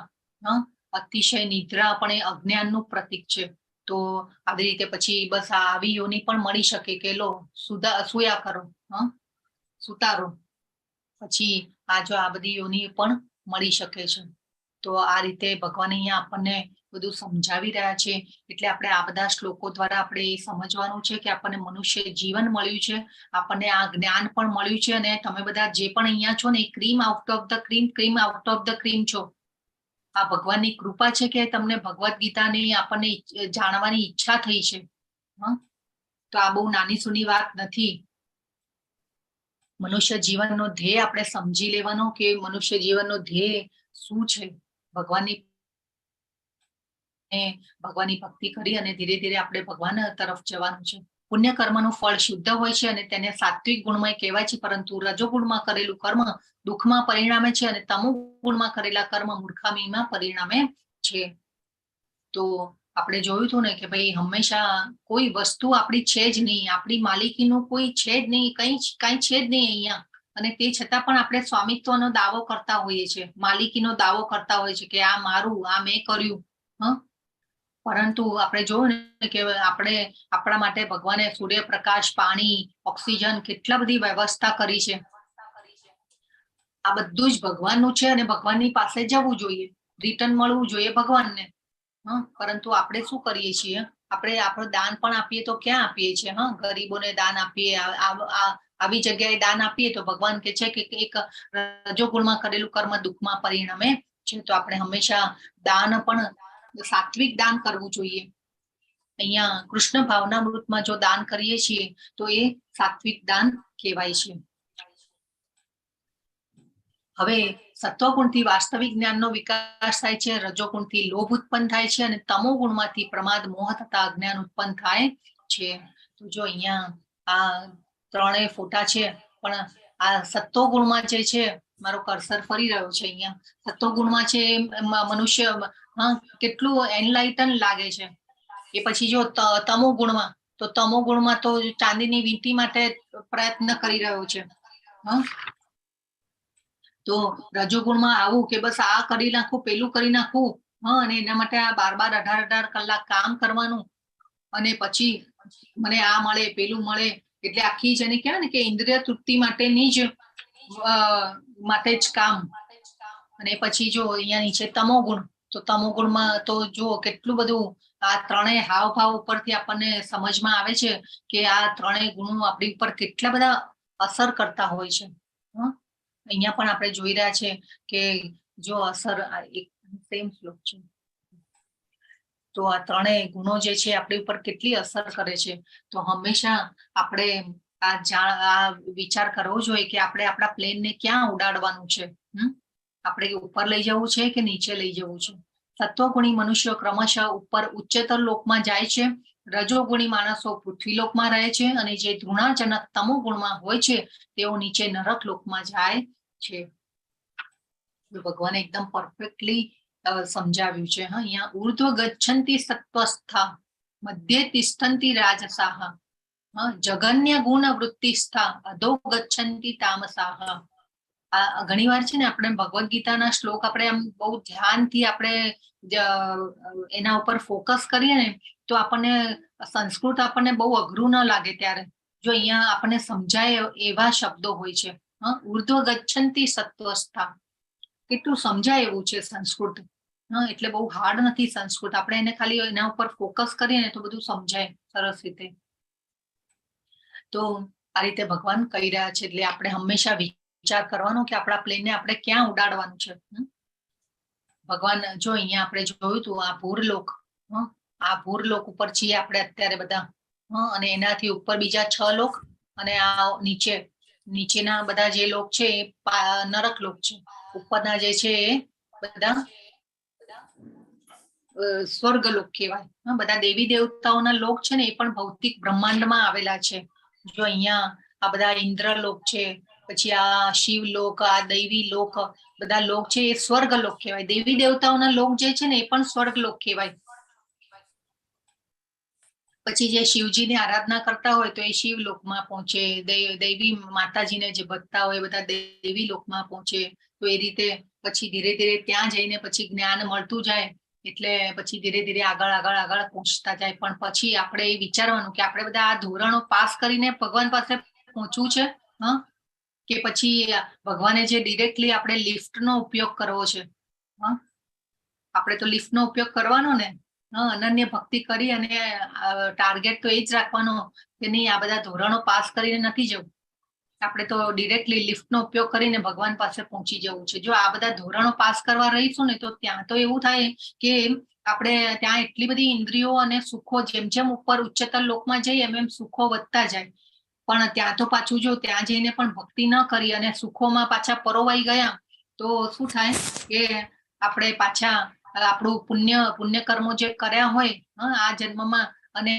અતિશય નિદ્રા પણ એ અજ્ઞાનનું પ્રતીક છે. તો આવી રીતે પછી બસ આવી યોની પણ મળી શકે કે લો સુયા કરો, સુતારો. પછી આ બધી યોની પણ મળી શકે છે. તો આ રીતે ભગવાન અહીંયા આપણને બધું સમજાવી રહ્યા છે. એટલે આપણે આ બધા શ્લોકો દ્વારા આપણે એ સમજવાનું છે કે આપણને મનુષ્ય જીવન મળ્યું છે, આપણને આ જ્ઞાન પણ મળ્યું છે. અને તમે બધા જે પણ અહીંયા છો ને એ cream out of the cream છો. આ ભગવાનની કૃપા છે કે તમને ભગવદ્ ગીતાની આપણને જાણવાની ઈચ્છા થઈ છે. તો આ બહુ નાની સૂની વાત નથી. મનુષ્ય જીવનનો ધ્યેય આપણે સમજી લેવાનો કે મનુષ્ય જીવનનો ધ્યેય શું છે. ભગવાનની ભક્તિ કરી અને ધીરે ધીરે આપણે ભગવાન તરફ જવાનું છે. પુણ્ય કર્મનું ફળ શુદ્ધ હોય છે અને તેને સાત્વિક ગુણમય કહેવાય છે, પરંતુ રજોગુણમાં કરેલું કર્મ દુઃખમાં પરિણામે છે અને તમો ગુણમાં કરેલા કર્મ મૂર્ખામીમાં પરિણામે છે. તો આપણે જોયું હતું ને કે ભાઈ હંમેશા કોઈ વસ્તુ આપણી છે જ નહીં, આપણી માલિકીનું કોઈ છે જ નહીં, કઈ છે જ નહીં અહીંયા. અને તે છતાં પણ આપણે સ્વામિત્વનો દાવો કરતા હોઈએ છીએ, માલિકીનો દાવો કરતા હોઈએ છીએ કે આ મારું, આ મેં કર્યું. પરંતુ આપણે જોયું ને કે આપણે આપણા માટે ભગવાને સૂર્યપ્રકાશ, પાણી, ઓક્સિજન કેટલા બધી વ્યવસ્થા કરી છે. આ બધું જ ભગવાનનું છે અને ભગવાનની પાસે જવું જોઈએ, રિટર્ન મળવું જોઈએ ભગવાનને. પરંતુ આપણે શું કરીએ છીએ? આપણે આપણું દાન પણ આપીએ તો ક્યાં આપીએ છીએ? ગરીબોને દાન આપીએ, આવી જગ્યાએ દાન આપીએ તો ભગવાન કે છે કે એક રજોગુણમાં કરેલું કર્મ દુઃખમાં પરિણમે છે. તો આપણે હંમેશા દાન પણ સાત્વિક દાન કરવું જોઈએ. અહીંયા કૃષ્ણ ભાવનામૃતમાં જો દાન કરીએ છીએ તો એ સાત્વિક દાન કહેવાય છે. હવે સત્વગુણથી વાસ્તવિક જ્ઞાનનો વિકાસ થાય છે, રજોગુણથી લોભ ઉત્પન્ન થાય છે અને તમો ગુણમાંથી પ્રમાદ, મોહ તથા અજ્ઞાન ઉત્પન્ન થાય છે. તો જો અહીંયા આ ત્રણેય ફોટા છે, પણ આ સત્વગુણમાં જે છે, મારો કર્સર ફરી રહ્યો છે અહીંયા, સત્વગુણમાં છે મનુષ્ય કેટલું એનલાઇટન લાગે છે. એ પછી જો તમો ગુણમાં, તો તમો ગુણમાં તો ચાંદીની વીંટી માટે પ્રયત્ન કરી રહ્યો છે. તો રજોગુણમાં આવું કે બસ આ કરી નાખું, પેલું કરી નાખું, અને એના માટે આ 12-18 કલાક કામ કરવાનું, અને પછી મને આ મળે, પેલું મળે, એટલે આખી જેને કહેવાય ને કે ઇન્દ્રિય તૃપ્તિ માટેની જ માટે જ કામ. અને પછી જો અહીંયા નીચે તમો ગુણ, તો તમો ગુણમાં તો જો કેટલું બધું આ ત્રણેય હાવભાવ ઉપરથી આપણને સમજમાં આવે છે કે આ ત્રણેય ગુણો આપણી ઉપર કેટલા બધા અસર કરતા હોય છે. અહીંયા પણ આપણે જોઈ રહ્યા છે કે જો અસર એક સેમ શ્લોક છે, તો આ ત્રણેય ગુણો જે છે આપણી ઉપર કેટલી અસર કરે છે. તો હંમેશા આપણે આ વિચાર કરવો જોઈએ કે આપણે આપણા પ્લેનને ક્યાં ઉડાડવાનું છે. આપણે ઉપર લઈ જવું છે કે નીચે લઈ જવું છે. સત્વગુણી મનુષ્યો ક્રમશઃ ઉપર ઉચ્ચતર લોકમાં જાય છે, રજોગુણી માણસો પૃથ્વી લોકમાં રહે છે, અને જે ધૃણાજનક તમો ગુણમાં હોય છે તેઓ નીચે નરક લોકમાં જાય છે. ભગવાને એકદમ પરફેક્ટલી સમજાવ્યું છે. અહીંયા ઉર્ધ્વ ગચ્છન્તિ સત્વસ્થા, મધ્યે તિષ્ઠન્તિ રાજસાહ, જગન્ય ગુણ વૃત્તિસ્થા, અધો ગચ્છન્તિ તામસાહ. ઘણી વાર છે ને આપણે ભગવદ્ ગીતાના શ્લોક આપણે આમ બહુ ધ્યાનથી આપણે એના ઉપર ફોકસ કરીએ ને તો આપણને સંસ્કૃત આપણને બહુ અઘરું ન લાગે. ત્યારે જો અહીંયા આપણને સમજાય એવા શબ્દો હોય છે. ઉર્ધ્વ ગચ્છન્તિ સત્વસ્થા, કેટલું સમજાય એવું છે સંસ્કૃત. એટલે બહુ હાર્ડ નથી સંસ્કૃત. આપણે એને ખાલી એના ઉપર ફોકસ કરીએ ને તો બધું સમજાય સરસ રીતે. તો આ રીતે ભગવાન કહી રહ્યા છે. એટલે આપણે હંમેશા વિચાર કરવાનો કે આપણા પ્લેનને આપણે ક્યાં ઉડાડવાનું છે. ભગવાન જો અહીંયા આપણે જોયું હતું આ ભૂરલોક, આ ભૂરલોક ઉપર છીએ આપણે અત્યારે બધા, અને એનાથી ઉપર બીજા 6 લોક, અને આ નીચેના બધા જે લોક છે એ નરક લોક છે. ઉપરના જે છે એ બધા સ્વર્ગ લોક કહેવાય. બધા દેવી દેવતાઓના લોક છે ને એ પણ ભૌતિક બ્રહ્માંડમાં આવેલા છે. જો અહીંયા આ બધા ઇન્દ્રલોક છે, પછી આ શિવલોક, આ દૈવી લોક, બધા લોક છે એ સ્વર્ગ લોક કહેવાય. દેવી દેવતાઓના લોક જે છે ને એ પણ સ્વર્ગ લોક કહેવાય. પછી જે શિવજીની આરાધના કરતા હોય તો એ શિવ લોકમાં પહોંચે, દૈવી માતાજીને જે ભજતા હોય બધા દેવી લોકમાં પહોંચે. તો એ રીતે પછી ધીરે ધીરે ત્યાં જઈને પછી જ્ઞાન મળતું જાય, એટલે પછી ધીરે ધીરે આગળ પહોંચતા જાય. પણ પછી આપણે એ વિચારવાનું કે આપણે બધા આ ધોરણો પાસ કરીને ભગવાન પાસે પહોંચવું છે, કે પછી ભગવાને જે ડિરેક્ટલી આપણે લિફ્ટનો ઉપયોગ કરવો છે. આપણે તો લિફ્ટનો ઉપયોગ કરવાનો ને, અનન્ય ભક્તિ કરી અને ટાર્ગેટ તો એ જ રાખવાનો કે નહીં આ બધા ધોરણો પાસ કરીને નથી જવું. આપણે તો ડિરેક્ટલી લિફ્ટનો ઉપયોગ કરીને ભગવાન પાસે પહોંચી જવું છે. જો આ બધા ધોરણો પાસ કરવા રહીશું ને તો ત્યાં તો એવું થાય કે આપણે ત્યાં એટલી બધી ઇન્દ્રિયો અને સુખો, જેમ જેમ ઉપર ઉચ્ચતર લોકમાં જઈએ એમ સુખો વધતા જાય. પણ ત્યાં તો પાછું જો ત્યાં જઈને પણ ભક્તિ ન કરી અને સુખોમાં પાછા પરોવાઈ ગયા તો શું થાય કે આપણે પાછા આપણું પુણ્ય કર્મો જે કર્યા હોય આ જન્મમાં, અને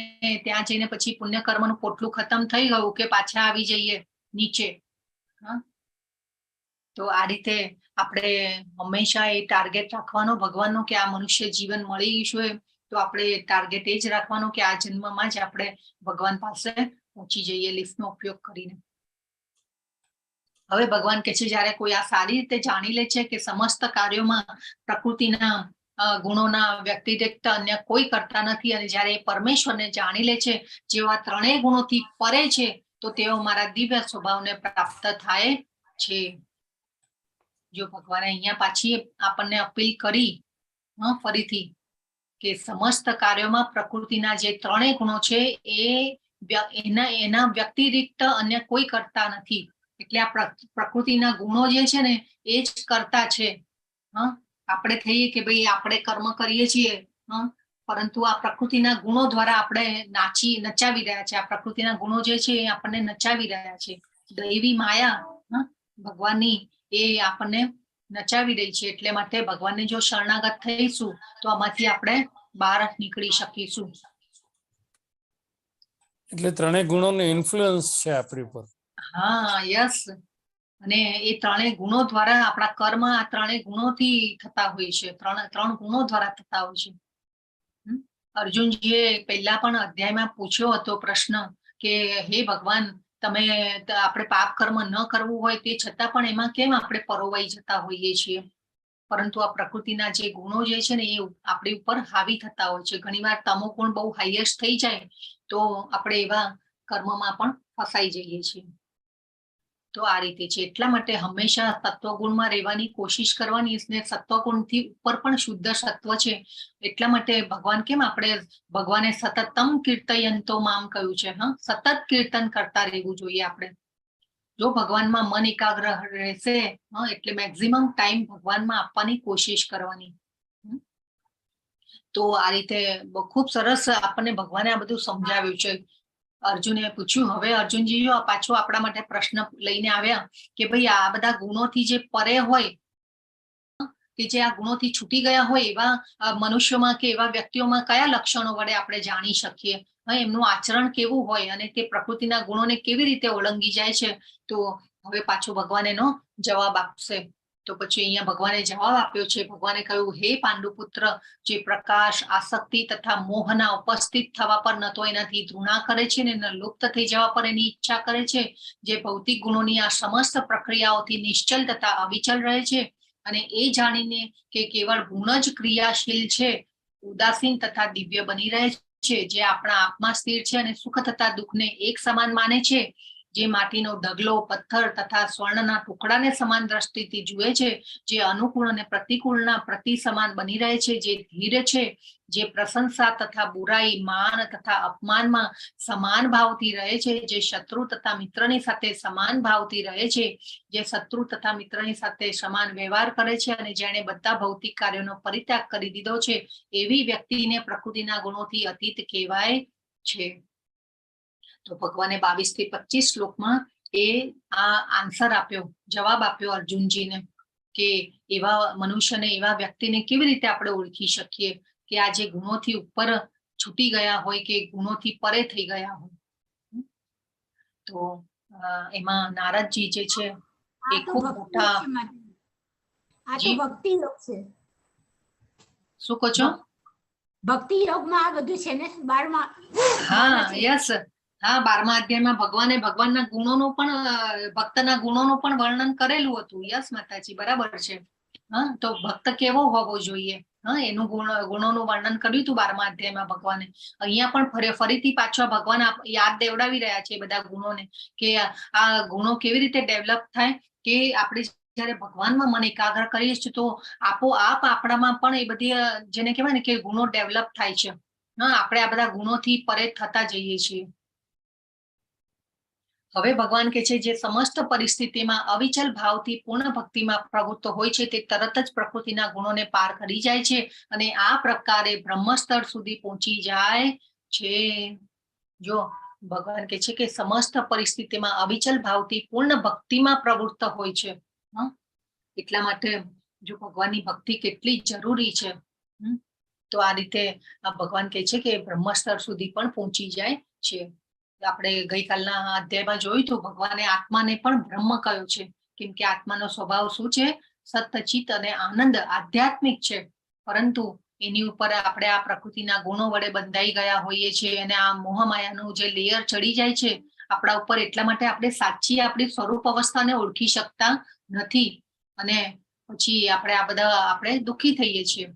ત્યાં જઈને પછી પુણ્ય કર્મનું પોટલું ખતમ થઈ ગયું કે પાછા આવી જઈએ નીચે. તો આ રીતે આપણે હંમેશા એ ટાર્ગેટ રાખવાનો ભગવાનનો કે આ મનુષ્ય જીવન મળી છે તો આપણે ટાર્ગેટ એ જ રાખવાનો કે આ જન્મમાં જ આપણે ભગવાન પાસે પહોંચી જઈએ લિફ્ટનો ઉપયોગ કરીને. હવે ભગવાન કહે છે જ્યારે કોઈ આ સારી રીતે જાણી લે છે કે સમસ્ત કાર્યોમાં પ્રકૃતિના ગુણોના વ્યતિરિક્ત અન્ય કોઈ કરતા નથી, અને જ્યારે એ પરમેશ્વરને જાણી લે છે જેઓ આ ત્રણેય ગુણોથી પરે છે, તો તેઓ મારા દિવ્ય સ્વભાવને પ્રાપ્ત થાય છે. જો ભગવાને અહીંયા પાછી આપણને અપીલ કરી ફરીથી કે સમસ્ત કાર્યોમાં પ્રકૃતિના જે ત્રણેય ગુણો છે એના વ્યતિરિક્ત અન્ય કોઈ કરતા નથી. એટલે આ પ્રકૃતિના ગુણો જે છે ને એ જ કરતા છે. આપણે થઈએ કે ભાઈ આપણે કર્મ કરીએ છીએ, પરંતુ આ પ્રકૃતિના ગુણો દ્વારા આપણે નચાવી રહ્યા છે. આ પ્રકૃતિના ગુણો જે છે એ આપણને નચાવી રહ્યા છે. દૈવી માયા ભગવાનની એ આપણને નચાવી રહી છે. એટલે માટે ભગવાનને જો શરણાગત થઈશું તો આમાંથી આપણે બહાર નીકળી શકીશું. એટલે ત્રણેય ગુણોનો ઇન્ફ્લુઅન્સ છે આપણી પર. હા, યસ. અને એ ત્રણેય ગુણો દ્વારા આપણા કર્મ આ ત્રણેય ગુણોથી થતા હોય છે. ત્રણ ગુણો દ્વારા થતા હોય છે. અર્જુનજીએ પહેલા પણ અધ્યાયમાં પૂછ્યો હતો પ્રશ્ન કે હે ભગવાન, તમે આપણે પાપ કર્મ ન કરવું હોય તે છતાં પણ એમાં કેમ આપણે પરોવાઈ જતા હોઈએ છીએ? પરંતુ આ પ્રકૃતિના જે ગુણો જે છે ને એ આપણી ઉપર હાવી થતા હોય છે. ઘણીવાર તમો ગુણ બહુ હાઈએસ્ટ થઈ જાય તો આપણે એવા કર્મમાં પણ ફસાઈ જઈએ છીએ. તો આ રીતે છે. એટલા માટે હંમેશા સત્વગુણમાં રહેવાની કોશિશ કરવાની. ને સત્વગુણથી ઉપર પણ શુદ્ધ સત્વ છે. એટલા માટે ભગવાન કેમ આપણે ભગવાને સતતમ કીર્તયંતો મામ કહ્યું છે. સતત કીર્તન કરતા રહેવું જોઈએ આપણે. જો ભગવાનમાં મન એકાગ્ર રહેશે એટલે મેક્સિમમ ટાઈમ ભગવાનમાં આપવાની કોશિશ કરવાની. તો આ રીતે ખૂબ સરસ આપણને ભગવાને આ બધું સમજાવ્યું છે. અર્જુને પૂછ્યું. હવે અર્જુનજી પાછો આપણા માટે પ્રશ્ન લઈને આવ્યા કે ભાઈ આ બધા ગુણોથી જે પરે હોય, કે જે આ ગુણોથી છૂટી ગયા હોય એવા મનુષ્યોમાં કે એવા વ્યક્તિઓમાં કયા લક્ષણો વડે આપણે જાણી શકીએ? એમનું આચરણ કેવું હોય અને તે પ્રકૃતિના ગુણોને કેવી રીતે ઓળંગી જાય છે? તો હવે પાછો ભગવાન એનો જવાબ આપશે. તો પછી અહીંયા ભગવાને જવાબ આપ્યો છે. ભગવાને કહ્યું, હે પાંડુપુત્ર, જે પ્રકાશ, આસક્તિ તથા મોહના ઉપસ્થિત થવા પર ન તો એનાથી ધૃણા કરે છે ને ન લુપ્ત થઈ જવા પર એની ઈચ્છા કરે છે, જે ભૌતિક ગુણોની આ સમસ્ત પ્રક્રિયાઓથી નિશ્ચલ તથા અવિચલ રહે છે, અને એ જાણીને કે કેવળ ગુણ જ ક્રિયાશીલ છે, ઉદાસીન તથા દિવ્ય બની રહે છે, જે આપણા આત્મા સ્થિર છે અને સુખ તથા દુઃખને એક સમાન માને છે, જે માટીનો ઢગલો, પથ્થર તથા સ્વર્ણના ટુકડાને સમાન દ્રષ્ટિથી જુએ છે, જે અનુકૂળ અને પ્રતિકૂળના પ્રતિ સમાન બની રહે છે, જે ધીર છે, જે પ્રશંસા તથા બુરાઈ, માન તથા અપમાનમાં સમાન ભાવથી રહે છે, જે શત્રુ તથા મિત્રની સાથે સમાન ભાવથી રહે છે, જે શત્રુ તથા મિત્રની સાથે સમાન વ્યવહાર કરે છે, અને જેણે બધા ભૌતિક કાર્યોનો પરિત્યાગ કરી દીધો છે, એવી વ્યક્તિને પ્રકૃતિના ગુણોથી અતીત કહેવાય છે. તો ભગવાને 22 થી 25 શ્લોકમાં એ આ આન્સર આપ્યો, જવાબ આપ્યો અર્જુનજીને કે એવા મનુષ્યને, એવા વ્યક્તિને કેવી રીતે આપણે ઓળખી શકીએ કે આ જે ગુણોથી ઉપર છૂટી ગયા હોય કે ગુણોથી પરે થઈ ગયા હોય. તો એમાં નારદજી જે છે એ ખૂબ મોટા ભક્તિ યોગ છે. શું કહો છો? ભક્તિ યોગમાં આ બધું છે ને 12મા. હા, યસ. હા, 12મા અધ્યાયમાં ભગવાનના ગુણોનું પણ, ભક્તના ગુણોનું પણ વર્ણન કરેલું હતું. યસ માતાજી, બરાબર છે. તો ભક્ત કેવો હોવો જોઈએ એનું ગુણોનું વર્ણન કર્યું હતું 12મા અધ્યાયમાં ભગવાને. અહીંયા પણ ફરીથી પાછા ભગવાન યાદ દેવડાવી રહ્યા છે બધા ગુણોને કે આ ગુણો કેવી રીતે ડેવલપ થાય કે આપણે જયારે ભગવાનમાં મન એકાગ્ર કરીએ છીએ તો આપોઆપ આપણામાં પણ એ બધી જેને કહેવાય ને કે ગુણો ડેવલપ થાય છે. આપણે આ બધા ગુણોથી પરે થતા જઈએ છીએ. હવે ભગવાન કે છે જે સમસ્ત પરિસ્થિતિમાં અવિચલ ભાવથી પૂર્ણ ભક્તિમાં પ્રવૃત્ત હોય છે તે તરત જ પ્રકૃતિના ગુણોને પાર કરી જાય છે અને આ પ્રકારે બ્રહ્મસ્તર સુધી પહોંચી જાય છે. જો ભગવાન કે છે કે સમસ્ત પરિસ્થિતિમાં અવિચલ ભાવથી પૂર્ણ ભક્તિમાં પ્રવૃત્ત હોય છે. એટલા માટે જો ભગવાનની ભક્તિ કેટલી જરૂરી છે. તો આ રીતે ભગવાન કે છે કે બ્રહ્મસ્તર સુધી પણ પહોંચી જાય છે. આપણે ગઈકાલના અધ્યાયમાં જોયું તો ભગવાને આત્માને પણ બ્રહ્મ કહ્યો છે, કેમ કે આત્માનો સ્વભાવ શું છે? સત્ચિત અને આનંદ, આધ્યાત્મિક છે. પરંતુ એની ઉપર આપણે આ પ્રકૃતિના ગુણો વડે બંધાઈ ગયા હોઈએ છીએ અને આ મોહમાયાનું જે લેયર ચડી જાય છે, આપણા ઉપર, એટલા માટે આપણે સાચી આપણી સ્વરૂપ અવસ્થાને ઓળખી શકતા નથી અને પછી આપણે દુઃખી થઈએ છીએ.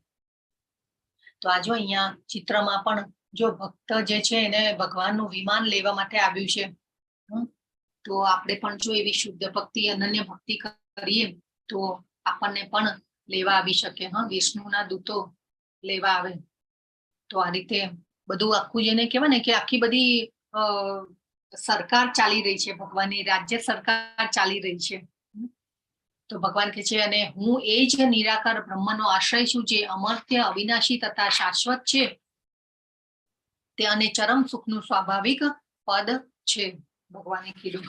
તો આ જો અહીંયા ચિત્રમાં પણ જો ભક્ત જે છે એને ભગવાનનું વિમાન લેવા માટે આવ્યું છે. તો આપણે પણ જો એવી શુદ્ધ ભક્તિ, અનન્ય ભક્તિ કરીએ તો આપણને પણ લેવા આવી શકે. વિષ્ણુના દૂતો લેવા આવે. તો આ રીતે બધું આખું જેને કહેવાય ને કે આખી બધી સરકાર ચાલી રહી છે, ભગવાનની રાજ્ય સરકાર ચાલી રહી છે. તો ભગવાન કહે છે, અને હું એ જ નિરાકાર બ્રહ્મનો આશ્રય છું, જે અમર્ત્ય, અવિનાશી તથા શાશ્વત છે, તે અને ચરમ સુખનું સ્વાભાવિક પદ છે, ભગવાને કીધું.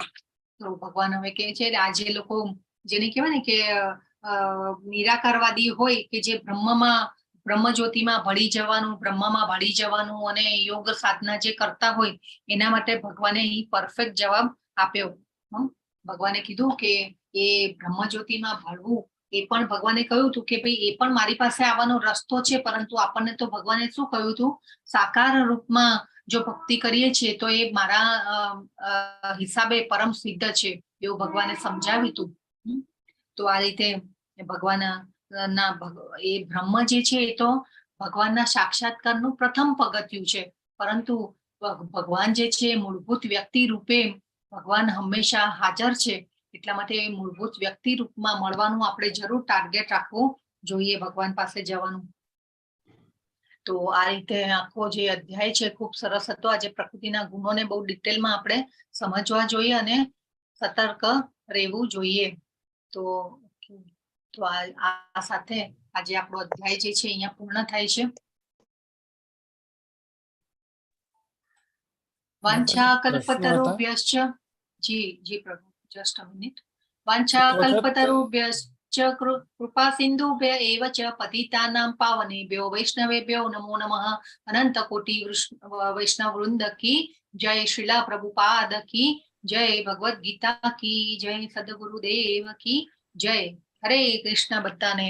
તો ભગવાન હવે કહે છે, આ જે લોકો જેને કહેવાય ને કે નિરાકારવાદી હોય, કે જે બ્રહ્મજ્યોતિમાં ભળી જવાનું, બ્રહ્મમાં ભળી જવાનું અને યોગ સાધના જે કરતા હોય, એના માટે ભગવાને અહીં પરફેક્ટ જવાબ આપ્યો. ભગવાને કીધું કે એ બ્રહ્મજ્યોતિમાં ભળવું, એ પણ ભગવાને કહ્યું હતું કે ભાઈ એ પણ મારી પાસે આવવાનો રસ્તો છે, પરંતુ આપણને તો ભગવાને શું કહ્યું હતું, સાકાર રૂપમાં જો ભક્તિ કરીએ છીએ તો એ મારા હિસાબે પરમ સિદ્ધ છે, એવું ભગવાને સમજાવ્યું હતું. તો આ રીતે ભગવાન એ બ્રહ્મ જે છે એ તો ભગવાનના સાક્ષાત્કારનું પ્રથમ પગથિયું છે, પરંતુ ભગવાન જે છે મૂળભૂત વ્યક્તિ રૂપે ભગવાન હંમેશા હાજર છે, એટલા માટે મૂળભૂત વ્યક્તિ રૂપમાં મળવાનું આપણે જરૂર ટાર્ગેટ રાખવું જોઈએ, ભગવાન પાસે જવાનું. તો આ રીતે આખો જે અધ્યાય છે ખૂબ સરસ હતો. આજે પ્રકૃતિના ગુણોને બહુ ડિટેલમાં આપણે સમજવા જોઈએ અને સતર્ક રહેવું જોઈએ. તો આ સાથે આજે આપણો અધ્યાય જે છે અહીંયા પૂર્ણ થાય છે. વાંછા કલ્પતરુભ્યશ્ચ, જી પ્રભુ, જસ્ટ અ મિનિટ. વાંછા કલ્પતરુભ્યશ્ચ કૃપા સિંધુભ્ય એવ ચ પતિતાનાં પાવનેભ્યો વૈષ્ણવેભ્યો નમો નમઃ. અનંત કોટી વૈષ્ણવ વૃંદ કી જય. શ્રીલા પ્રભુપાદ કી જય. ભગવદ ગીતા કી જય. સદગુરુદેવ કી જય. હરે કૃષ્ણ બધાને.